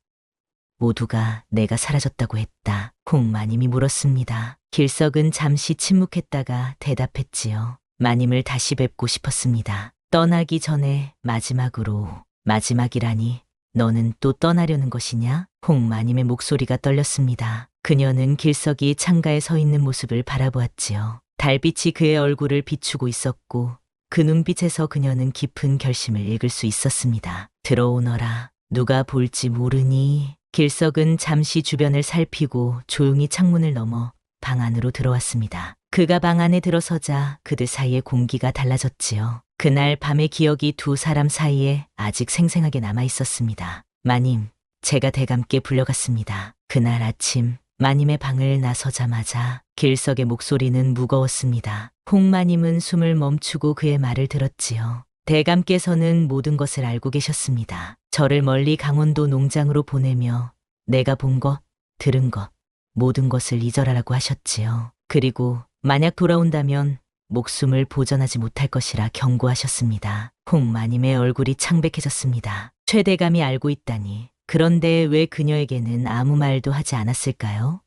모두가 내가 사라졌다고 했다. 홍마님이 물었습니다. 길석은 잠시 침묵했다가 대답했지요. 마님을 다시 뵙고 싶었습니다. 떠나기 전에 마지막으로. 마지막이라니 너는 또 떠나려는 것이냐? 홍마님의 목소리가 떨렸습니다. 그녀는 길석이 창가에 서 있는 모습을 바라보았지요. 달빛이 그의 얼굴을 비추고 있었고 그 눈빛에서 그녀는 깊은 결심을 읽을 수 있었습니다. 들어오너라. 누가 볼지 모르니. 길석은 잠시 주변을 살피고 조용히 창문을 넘어 방 안으로 들어왔습니다. 그가 방 안에 들어서자 그들 사이의 공기가 달라졌지요. 그날 밤의 기억이 두 사람 사이에 아직 생생하게 남아 있었습니다. 마님, 제가 대감께 불려갔습니다. 그날 아침 마님의 방을 나서자마자 길석의 목소리는 무거웠습니다. 홍마님은 숨을 멈추고 그의 말을 들었지요. 대감께서는 모든 것을 알고 계셨습니다. 저를 멀리 강원도 농장으로 보내며 내가 본 것, 들은 것, 모든 것을 잊어라라고 하셨지요. 그리고 만약 돌아온다면 목숨을 보전하지 못할 것이라 경고하셨습니다. 홍마님의 얼굴이 창백해졌습니다. 최대감이 알고 있다니. 그런데 왜 그녀에게는 아무 말도 하지 않았을까요?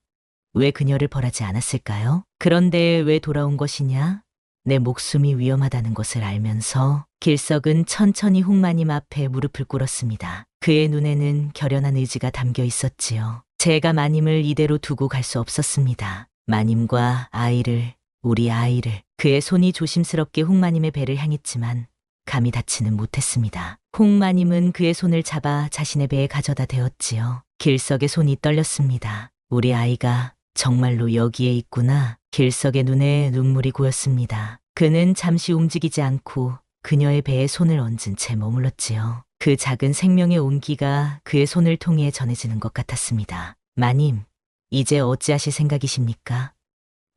왜 그녀를 벌하지 않았을까요? 그런데 왜 돌아온 것이냐? 내 목숨이 위험하다는 것을 알면서. 길석은 천천히 홍마님 앞에 무릎을 꿇었습니다. 그의 눈에는 결연한 의지가 담겨 있었지요. 제가 마님을 이대로 두고 갈 수 없었습니다. 마님과 아이를, 우리 아이를. 그의 손이 조심스럽게 홍마님의 배를 향했지만 감히 닿지는 못했습니다. 홍마님은 그의 손을 잡아 자신의 배에 가져다 대었지요. 길석의 손이 떨렸습니다. 우리 아이가 정말로 여기에 있구나. 길석의 눈에 눈물이 고였습니다. 그는 잠시 움직이지 않고 그녀의 배에 손을 얹은 채 머물렀지요. 그 작은 생명의 온기가 그의 손을 통해 전해지는 것 같았습니다. 마님, 이제 어찌하실 생각이십니까?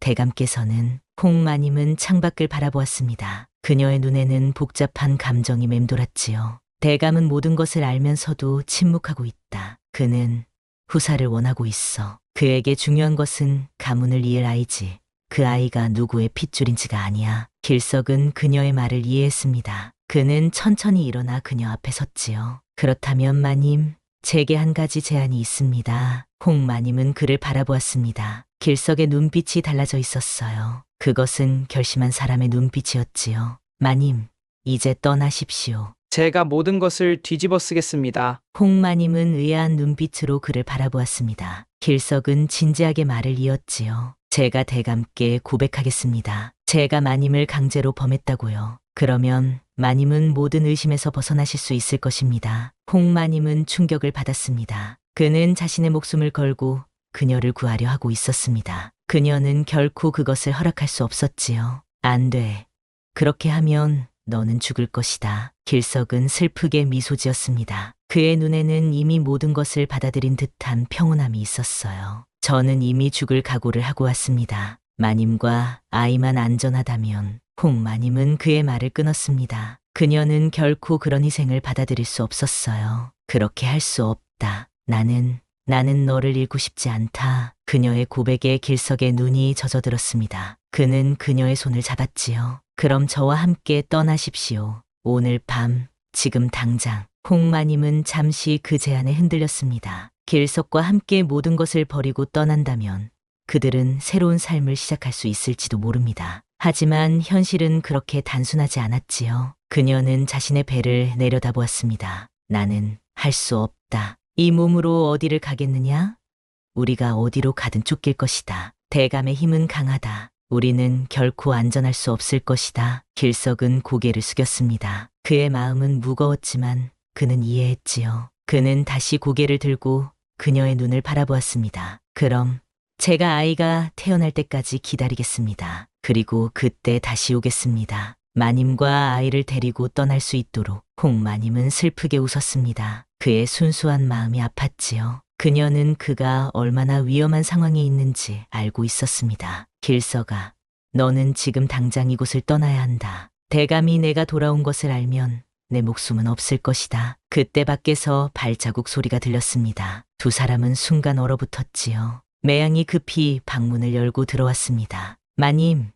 대감께서는. 홍마님은 창밖을 바라보았습니다. 그녀의 눈에는 복잡한 감정이 맴돌았지요. 대감은 모든 것을 알면서도 침묵하고 있다. 그는 후사를 원하고 있어. 그에게 중요한 것은 가문을 이을 아이지. 그 아이가 누구의 핏줄인지가 아니야. 길석은 그녀의 말을 이해했습니다. 그는 천천히 일어나 그녀 앞에 섰지요. 그렇다면 마님, 제게 한 가지 제안이 있습니다. 홍마님은 그를 바라보았습니다. 길석의 눈빛이 달라져 있었어요. 그것은 결심한 사람의 눈빛이었지요. 마님, 이제 떠나십시오. 제가 모든 것을 뒤집어 쓰겠습니다. 홍마님은 의아한 눈빛으로 그를 바라보았습니다. 길석은 진지하게 말을 이었지요. 제가 대감께 고백하겠습니다. 제가 마님을 강제로 범했다고요. 그러면 마님은 모든 의심에서 벗어나실 수 있을 것입니다. 홍마님은 충격을 받았습니다. 그는 자신의 목숨을 걸고 그녀를 구하려 하고 있었습니다. 그녀는 결코 그것을 허락할 수 없었지요. 안 돼. 그렇게 하면 너는 죽을 것이다. 길석은 슬프게 미소 지었습니다. 그의 눈에는 이미 모든 것을 받아들인 듯한 평온함이 있었어요. 저는 이미 죽을 각오를 하고 왔습니다. 마님과 아이만 안전하다면. 홍마님은 그의 말을 끊었습니다. 그녀는 결코 그런 희생을 받아들일 수 없었어요. 그렇게 할 수 없다. 나는 너를 잃고 싶지 않다. 그녀의 고백에 길석의 눈이 젖어들었습니다. 그는 그녀의 손을 잡았지요. 그럼 저와 함께 떠나십시오. 오늘 밤, 지금 당장. 홍마님은 잠시 그 제안에 흔들렸습니다. 길석과 함께 모든 것을 버리고 떠난다면 그들은 새로운 삶을 시작할 수 있을지도 모릅니다. 하지만 현실은 그렇게 단순하지 않았지요. 그녀는 자신의 배를 내려다보았습니다. 나는 할 수 없다. 이 몸으로 어디를 가겠느냐? 우리가 어디로 가든 쫓길 것이다. 대감의 힘은 강하다. 우리는 결코 안전할 수 없을 것이다. 길석은 고개를 숙였습니다. 그의 마음은 무거웠지만 그는 이해했지요. 그는 다시 고개를 들고 그녀의 눈을 바라보았습니다. 그럼 제가 아이가 태어날 때까지 기다리겠습니다. 그리고 그때 다시 오겠습니다. 마님과 아이를 데리고 떠날 수 있도록. 홍마님은 슬프게 웃었습니다. 그의 순수한 마음이 아팠지요. 그녀는 그가 얼마나 위험한 상황에 있는지 알고 있었습니다. 길석아, 너는 지금 당장 이곳을 떠나야 한다. 대감이 내가 돌아온 것을 알면 내 목숨은 없을 것이다. 그때 밖에서 발자국 소리가 들렸습니다. 두 사람은 순간 얼어붙었지요. 매양이 급히 방문을 열고 들어왔습니다. 마님,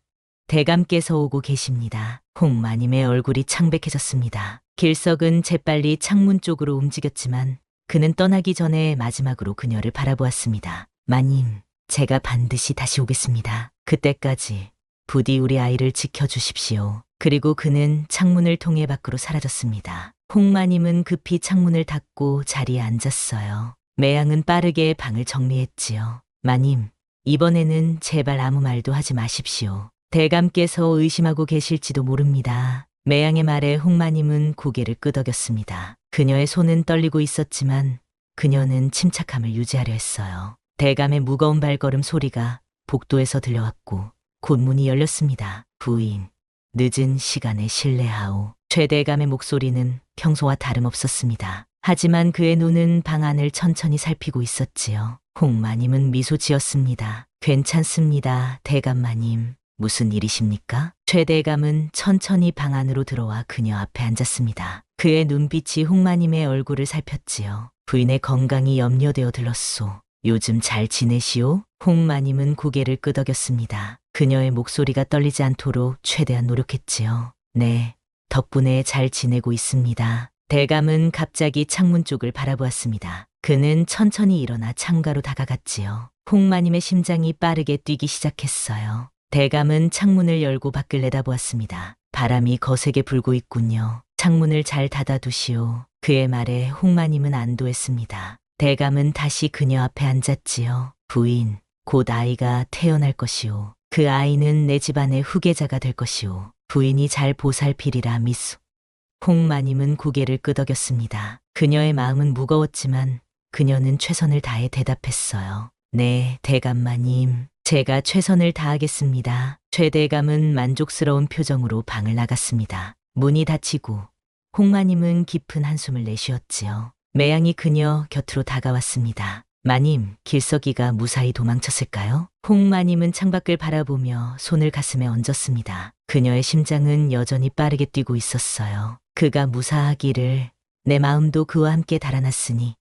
대감께서 오고 계십니다. 홍마님의 얼굴이 창백해졌습니다. 길석은 재빨리 창문 쪽으로 움직였지만 그는 떠나기 전에 마지막으로 그녀를 바라보았습니다. 마님, 제가 반드시 다시 오겠습니다. 그때까지 부디 우리 아이를 지켜주십시오. 그리고 그는 창문을 통해 밖으로 사라졌습니다. 홍마님은 급히 창문을 닫고 자리에 앉았어요. 매양은 빠르게 방을 정리했지요. 마님, 이번에는 제발 아무 말도 하지 마십시오. 대감께서 의심하고 계실지도 모릅니다. 매양의 말에 홍마님은 고개를 끄덕였습니다. 그녀의 손은 떨리고 있었지만 그녀는 침착함을 유지하려 했어요. 대감의 무거운 발걸음 소리가 복도에서 들려왔고 곧 문이 열렸습니다. 부인, 늦은 시간에 실례하오. 최대감의 목소리는 평소와 다름없었습니다. 하지만 그의 눈은 방 안을 천천히 살피고 있었지요. 홍마님은 미소 지었습니다. 괜찮습니다, 대감마님. 무슨 일이십니까? 최대감은 천천히 방 안으로 들어와 그녀 앞에 앉았습니다. 그의 눈빛이 홍마님의 얼굴을 살폈지요. 부인의 건강이 염려되어 들렀소. 요즘 잘 지내시오? 홍마님은 고개를 끄덕였습니다. 그녀의 목소리가 떨리지 않도록 최대한 노력했지요. 네, 덕분에 잘 지내고 있습니다. 대감은 갑자기 창문 쪽을 바라보았습니다. 그는 천천히 일어나 창가로 다가갔지요. 홍마님의 심장이 빠르게 뛰기 시작했어요. 대감은 창문을 열고 밖을 내다보았습니다. 바람이 거세게 불고 있군요. 창문을 잘 닫아두시오. 그의 말에 홍마님은 안도했습니다. 대감은 다시 그녀 앞에 앉았지요. 부인, 곧 아이가 태어날 것이오. 그 아이는 내 집안의 후계자가 될 것이오. 부인이 잘 보살피리라 미소. 홍마님은 고개를 끄덕였습니다. 그녀의 마음은 무거웠지만 그녀는 최선을 다해 대답했어요. 네, 대감마님. 제가 최선을 다하겠습니다. 최대감은 만족스러운 표정으로 방을 나갔습니다. 문이 닫히고 홍마님은 깊은 한숨을 내쉬었지요. 매양이 그녀 곁으로 다가왔습니다. 마님, 길석이가 무사히 도망쳤을까요? 홍마님은 창밖을 바라보며 손을 가슴에 얹었습니다. 그녀의 심장은 여전히 빠르게 뛰고 있었어요. 그가 무사하기를. 내 마음도 그와 함께 달아났으니.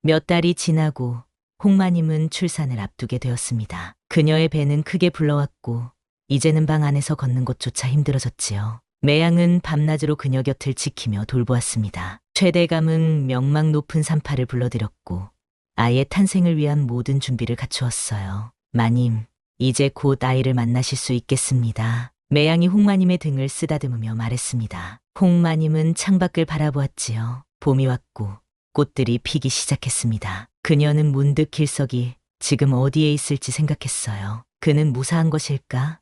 몇 달이 지나고 홍마님은 출산을 앞두게 되었습니다. 그녀의 배는 크게 불러왔고 이제는 방 안에서 걷는 것조차 힘들어졌지요. 매양은 밤낮으로 그녀 곁을 지키며 돌보았습니다. 최대감은 명망 높은 산파를 불러들였고 아이의 탄생을 위한 모든 준비를 갖추었어요. 마님, 이제 곧 아이를 만나실 수 있겠습니다. 매양이 홍마님의 등을 쓰다듬으며 말했습니다. 홍마님은 창밖을 바라보았지요. 봄이 왔고 꽃들이 피기 시작했습니다. 그녀는 문득 길석이 지금 어디에 있을지 생각했어요. 그는 무사한 것일까?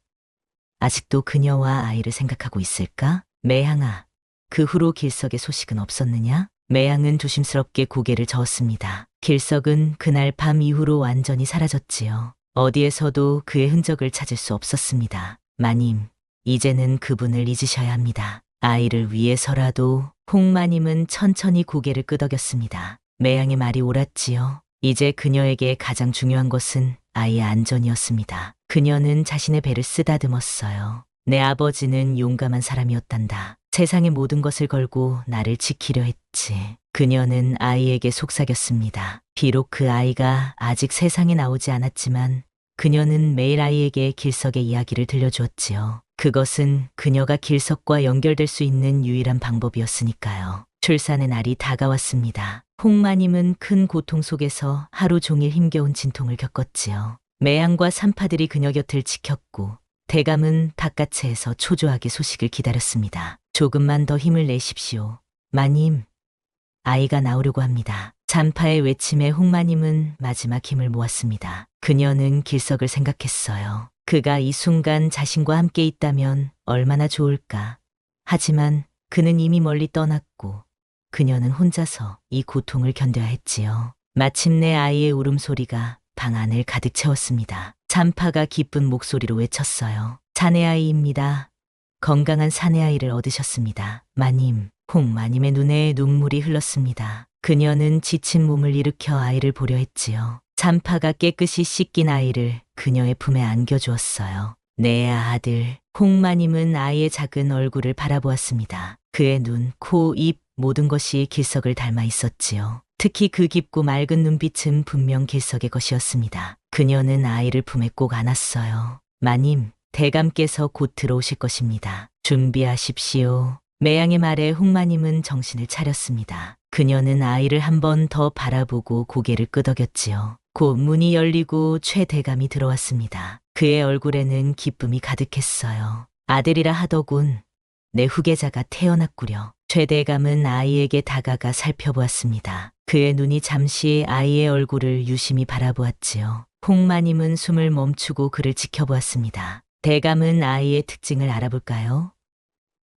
아직도 그녀와 아이를 생각하고 있을까? 매양아, 그 후로 길석의 소식은 없었느냐? 매양은 조심스럽게 고개를 저었습니다. 길석은 그날 밤 이후로 완전히 사라졌지요. 어디에서도 그의 흔적을 찾을 수 없었습니다. 마님, 이제는 그분을 잊으셔야 합니다. 아이를 위해서라도. 홍마님은 천천히 고개를 끄덕였습니다. 매양의 말이 옳았지요. 이제 그녀에게 가장 중요한 것은 아이의 안전이었습니다. 그녀는 자신의 배를 쓰다듬었어요. 내 아버지는 용감한 사람이었단다. 세상의 모든 것을 걸고 나를 지키려 했지. 그녀는 아이에게 속삭였습니다. 비록 그 아이가 아직 세상에 나오지 않았지만 그녀는 매일 아이에게 길석의 이야기를 들려주었지요. 그것은 그녀가 길석과 연결될 수 있는 유일한 방법이었으니까요. 출산의 날이 다가왔습니다. 홍마님은 큰 고통 속에서 하루 종일 힘겨운 진통을 겪었지요. 매양과 산파들이 그녀 곁을 지켰고 대감은 바깥채에서 초조하게 소식을 기다렸습니다. 조금만 더 힘을 내십시오. 마님, 아이가 나오려고 합니다. 산파의 외침에 홍마님은 마지막 힘을 모았습니다. 그녀는 길석을 생각했어요. 그가 이 순간 자신과 함께 있다면 얼마나 좋을까. 하지만 그는 이미 멀리 떠났고 그녀는 혼자서 이 고통을 견뎌야 했지요. 마침내 아이의 울음소리가 방 안을 가득 채웠습니다. 산파가 기쁜 목소리로 외쳤어요. 사내아이입니다. 건강한 사내아이를 얻으셨습니다. 마님, 홍마님의 눈에 눈물이 흘렀습니다. 그녀는 지친 몸을 일으켜 아이를 보려 했지요. 산파가 깨끗이 씻긴 아이를 그녀의 품에 안겨주었어요. 내 아들. 홍마님은 아이의 작은 얼굴을 바라보았습니다. 그의 눈, 코, 입 모든 것이 길석을 닮아 있었지요. 특히 그 깊고 맑은 눈빛은 분명 길석의 것이었습니다. 그녀는 아이를 품에 꼭 안았어요. 마님, 대감께서 곧 들어오실 것입니다. 준비하십시오. 매양의 말에 홍마님은 정신을 차렸습니다. 그녀는 아이를 한 번 더 바라보고 고개를 끄덕였지요. 곧 문이 열리고 최 대감이 들어왔습니다. 그의 얼굴에는 기쁨이 가득했어요. 아들이라 하더군. 내 후계자가 태어났구려. 최 대감은 아이에게 다가가 살펴보았습니다. 그의 눈이 잠시 아이의 얼굴을 유심히 바라보았지요. 홍마님은 숨을 멈추고 그를 지켜보았습니다. 대감은 아이의 특징을 알아볼까요?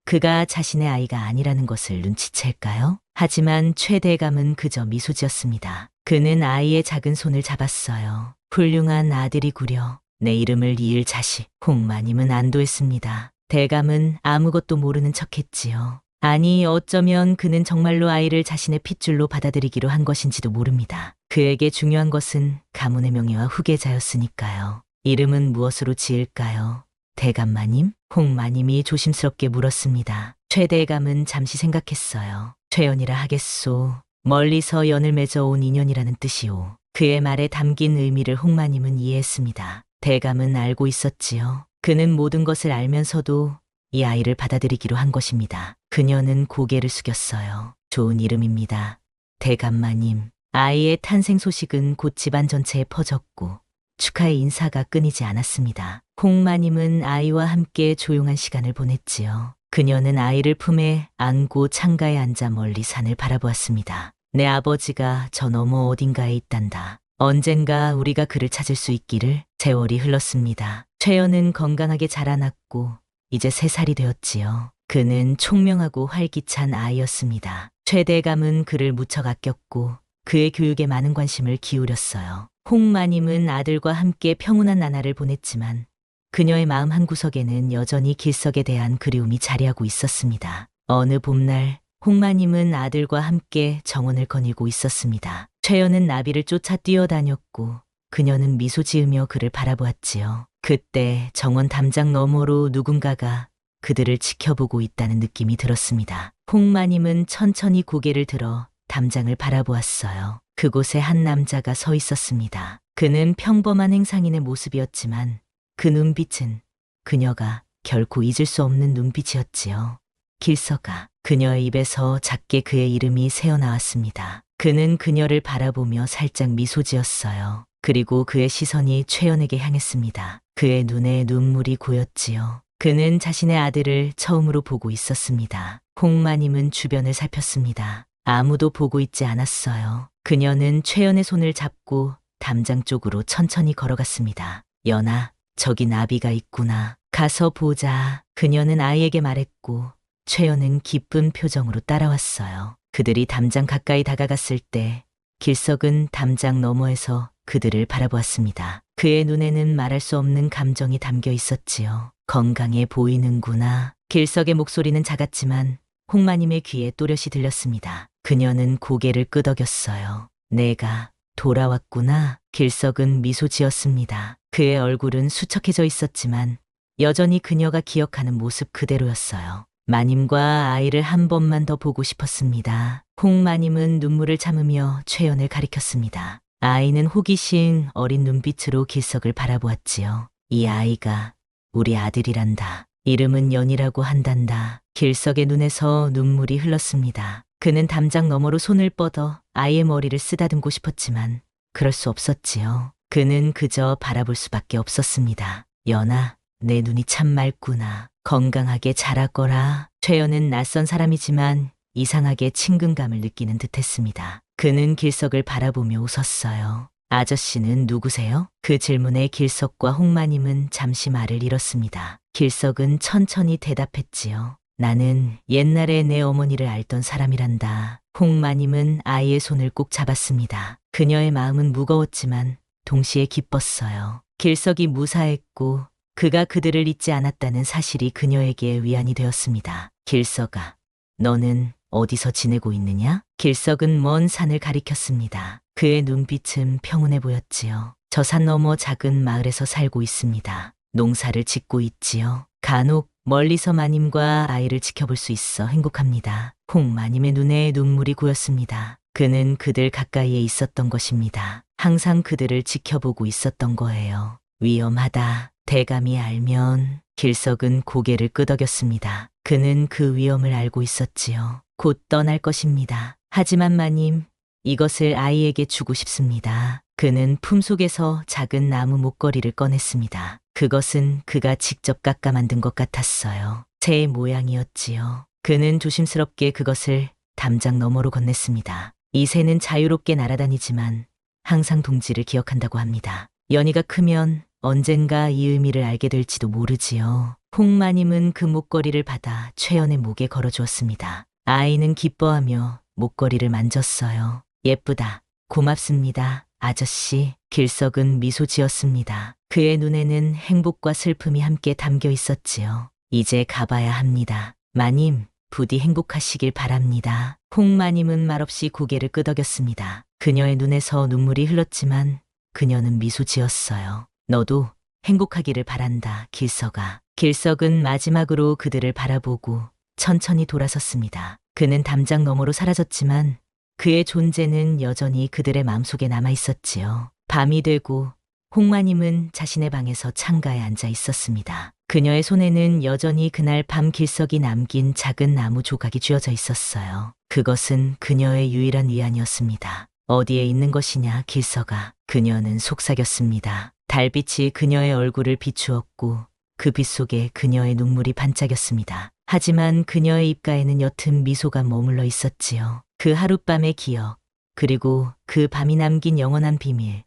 그가 자신의 아이가 아니라는 것을 눈치챌까요? 하지만 최 대감은 그저 미소 지었습니다. 그는 아이의 작은 손을 잡았어요. 훌륭한 아들이구려. 내 이름을 이을 자식. 홍마님은 안도했습니다. 대감은 아무것도 모르는 척했지요. 아니, 어쩌면 그는 정말로 아이를 자신의 핏줄로 받아들이기로 한 것인지도 모릅니다. 그에게 중요한 것은 가문의 명예와 후계자였으니까요. 이름은 무엇으로 지을까요? 대감마님? 홍마님이 조심스럽게 물었습니다. 최 대감은 잠시 생각했어요. 최연이라 하겠소. 멀리서 연을 맺어 온 인연이라는 뜻이오. 그의 말에 담긴 의미를 홍마님은 이해했습니다. 대감은 알고 있었지요. 그는 모든 것을 알면서도 이 아이를 받아들이기로 한 것입니다. 그녀는 고개를 숙였어요. 좋은 이름입니다. 대감마님. 아이의 탄생 소식은 곧 집안 전체에 퍼졌고 축하의 인사가 끊이지 않았습니다. 홍마님은 아이와 함께 조용한 시간을 보냈지요. 그녀는 아이를 품에 안고 창가에 앉아 멀리 산을 바라보았습니다. 내 아버지가 저 너머 어딘가에 있단다. 언젠가 우리가 그를 찾을 수 있기를. 세월이 흘렀습니다. 최연은 건강하게 자라났고 이제 3살이 되었지요. 그는 총명하고 활기찬 아이였습니다. 최 대감은 그를 무척 아꼈고 그의 교육에 많은 관심을 기울였어요. 홍마님은 아들과 함께 평온한 나날을 보냈지만 그녀의 마음 한구석에는 여전히 길석에 대한 그리움이 자리하고 있었습니다. 어느 봄날 홍마님은 아들과 함께 정원을 거닐고 있었습니다. 최연은 나비를 쫓아 뛰어다녔고 그녀는 미소 지으며 그를 바라보았지요. 그때 정원 담장 너머로 누군가가 그들을 지켜보고 있다는 느낌이 들었습니다. 홍마님은 천천히 고개를 들어 담장을 바라보았어요. 그곳에 한 남자가 서 있었습니다. 그는 평범한 행상인의 모습이었지만 그 눈빛은 그녀가 결코 잊을 수 없는 눈빛이었지요. 길서가 그녀의 입에서 작게 그의 이름이 새어나왔습니다. 그는 그녀를 바라보며 살짝 미소 지었어요. 그리고 그의 시선이 최연에게 향했습니다. 그의 눈에 눈물이 고였지요. 그는 자신의 아들을 처음으로 보고 있었습니다. 홍마님은 주변을 살폈습니다. 아무도 보고 있지 않았어요. 그녀는 최연의 손을 잡고 담장 쪽으로 천천히 걸어갔습니다. 연아, 저기 나비가 있구나. 가서 보자. 그녀는 아이에게 말했고 최연은 기쁜 표정으로 따라왔어요. 그들이 담장 가까이 다가갔을 때 길석은 담장 너머에서 그들을 바라보았습니다. 그의 눈에는 말할 수 없는 감정이 담겨 있었지요. 건강해 보이는구나. 길석의 목소리는 작았지만 홍마님의 귀에 또렷이 들렸습니다. 그녀는 고개를 끄덕였어요. 내가 돌아왔구나. 길석은 미소 지었습니다. 그의 얼굴은 수척해져 있었지만 여전히 그녀가 기억하는 모습 그대로였어요. 마님과 아이를 한 번만 더 보고 싶었습니다. 홍마님은 눈물을 참으며 최연을 가리켰습니다. 아이는 호기심 어린 눈빛으로 길석을 바라보았지요. 이 아이가 우리 아들이란다. 이름은 연이라고 한단다. 길석의 눈에서 눈물이 흘렀습니다. 그는 담장 너머로 손을 뻗어 아이의 머리를 쓰다듬고 싶었지만 그럴 수 없었지요. 그는 그저 바라볼 수밖에 없었습니다. 연아, 내 눈이 참 맑구나. 건강하게 자라거라. 최연은 낯선 사람이지만 이상하게 친근감을 느끼는 듯했습니다. 그는 길석을 바라보며 웃었어요. 아저씨는 누구세요? 그 질문에 길석과 홍마님은 잠시 말을 잃었습니다. 길석은 천천히 대답했지요. 나는 옛날에 내 어머니를 알던 사람이란다. 홍마님은 아이의 손을 꼭 잡았습니다. 그녀의 마음은 무거웠지만 동시에 기뻤어요. 길석이 무사했고 그가 그들을 잊지 않았다는 사실이 그녀에게 위안이 되었습니다. 길석아, 너는 어디서 지내고 있느냐? 길석은 먼 산을 가리켰습니다. 그의 눈빛은 평온해 보였지요. 저 산 너머 작은 마을에서 살고 있습니다. 농사를 짓고 있지요. 간혹 멀리서 마님과 아이를 지켜볼 수 있어 행복합니다. 홍마님의 눈에 눈물이 고였습니다. 그는 그들 가까이에 있었던 것입니다. 항상 그들을 지켜보고 있었던 거예요. 위험하다. 대감이 알면. 길석은 고개를 끄덕였습니다. 그는 그 위험을 알고 있었지요. 곧 떠날 것입니다. 하지만 마님, 이것을 아이에게 주고 싶습니다. 그는 품속에서 작은 나무 목걸이를 꺼냈습니다. 그것은 그가 직접 깎아 만든 것 같았어요. 새의 모양이었지요. 그는 조심스럽게 그것을 담장 너머로 건넸습니다. 이 새는 자유롭게 날아다니지만 항상 동지를 기억한다고 합니다. 연희가 크면 언젠가 이 의미를 알게 될지도 모르지요. 홍마님은 그 목걸이를 받아 최연의 목에 걸어주었습니다. 아이는 기뻐하며 목걸이를 만졌어요. 예쁘다. 고맙습니다. 아저씨. 길석은 미소 지었습니다. 그의 눈에는 행복과 슬픔이 함께 담겨 있었지요. 이제 가봐야 합니다. 마님, 부디 행복하시길 바랍니다. 홍마님은 말없이 고개를 끄덕였습니다. 그녀의 눈에서 눈물이 흘렀지만 그녀는 미소 지었어요. 너도 행복하기를 바란다, 길석아. 길석은 마지막으로 그들을 바라보고 천천히 돌아섰습니다. 그는 담장 너머로 사라졌지만 그의 존재는 여전히 그들의 마음속에 남아 있었지요. 밤이 되고 홍마님은 자신의 방에서 창가에 앉아 있었습니다. 그녀의 손에는 여전히 그날 밤 길석이 남긴 작은 나무 조각이 쥐어져 있었어요. 그것은 그녀의 유일한 위안이었습니다. 어디에 있는 것이냐, 길석아. 그녀는 속삭였습니다. 달빛이 그녀의 얼굴을 비추었고 그 빛 속에 그녀의 눈물이 반짝였습니다. 하지만 그녀의 입가에는 옅은 미소가 머물러 있었지요. 그 하룻밤의 기억, 그리고 그 밤이 남긴 영원한 비밀.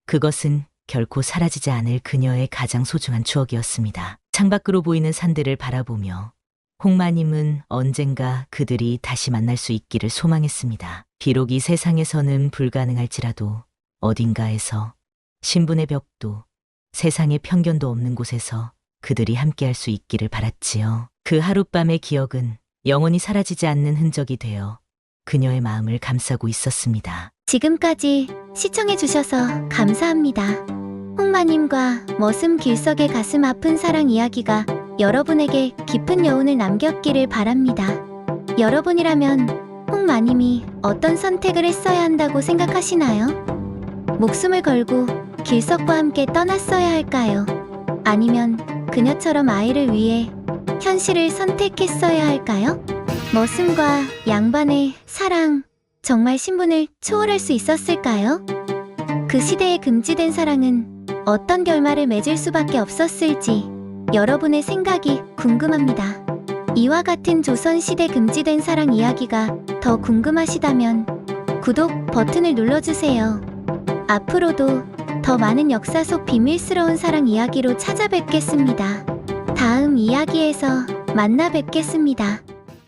그것은 결코 사라지지 않을 그녀의 가장 소중한 추억이었습니다. 창밖으로 보이는 산들을 바라보며 홍마님은 언젠가 그들이 다시 만날 수 있기를 소망했습니다. 비록 이 세상에서는 불가능할지라도 어딘가에서 신분의 벽도 세상의 편견도 없는 곳에서 그들이 함께할 수 있기를 바랐지요. 그 하룻밤의 기억은 영원히 사라지지 않는 흔적이 되어 그녀의 마음을 감싸고 있었습니다. 지금까지 시청해주셔서 감사합니다. 홍마님과 머슴 길석의 가슴 아픈 사랑 이야기가 여러분에게 깊은 여운을 남겼기를 바랍니다. 여러분이라면 홍마님이 어떤 선택을 했어야 한다고 생각하시나요? 목숨을 걸고 길석과 함께 떠났어야 할까요? 아니면 그녀처럼 아이를 위해 현실을 선택했어야 할까요? 머슴과 양반의 사랑, 정말 신분을 초월할 수 있었을까요? 그 시대에 금지된 사랑은 어떤 결말을 맺을 수밖에 없었을지 여러분의 생각이 궁금합니다. 이와 같은 조선시대 금지된 사랑 이야기가 더 궁금하시다면 구독 버튼을 눌러주세요. 앞으로도 더 많은 역사 속 비밀스러운 사랑 이야기로 찾아뵙겠습니다. 다음 이야기에서 만나 뵙겠습니다.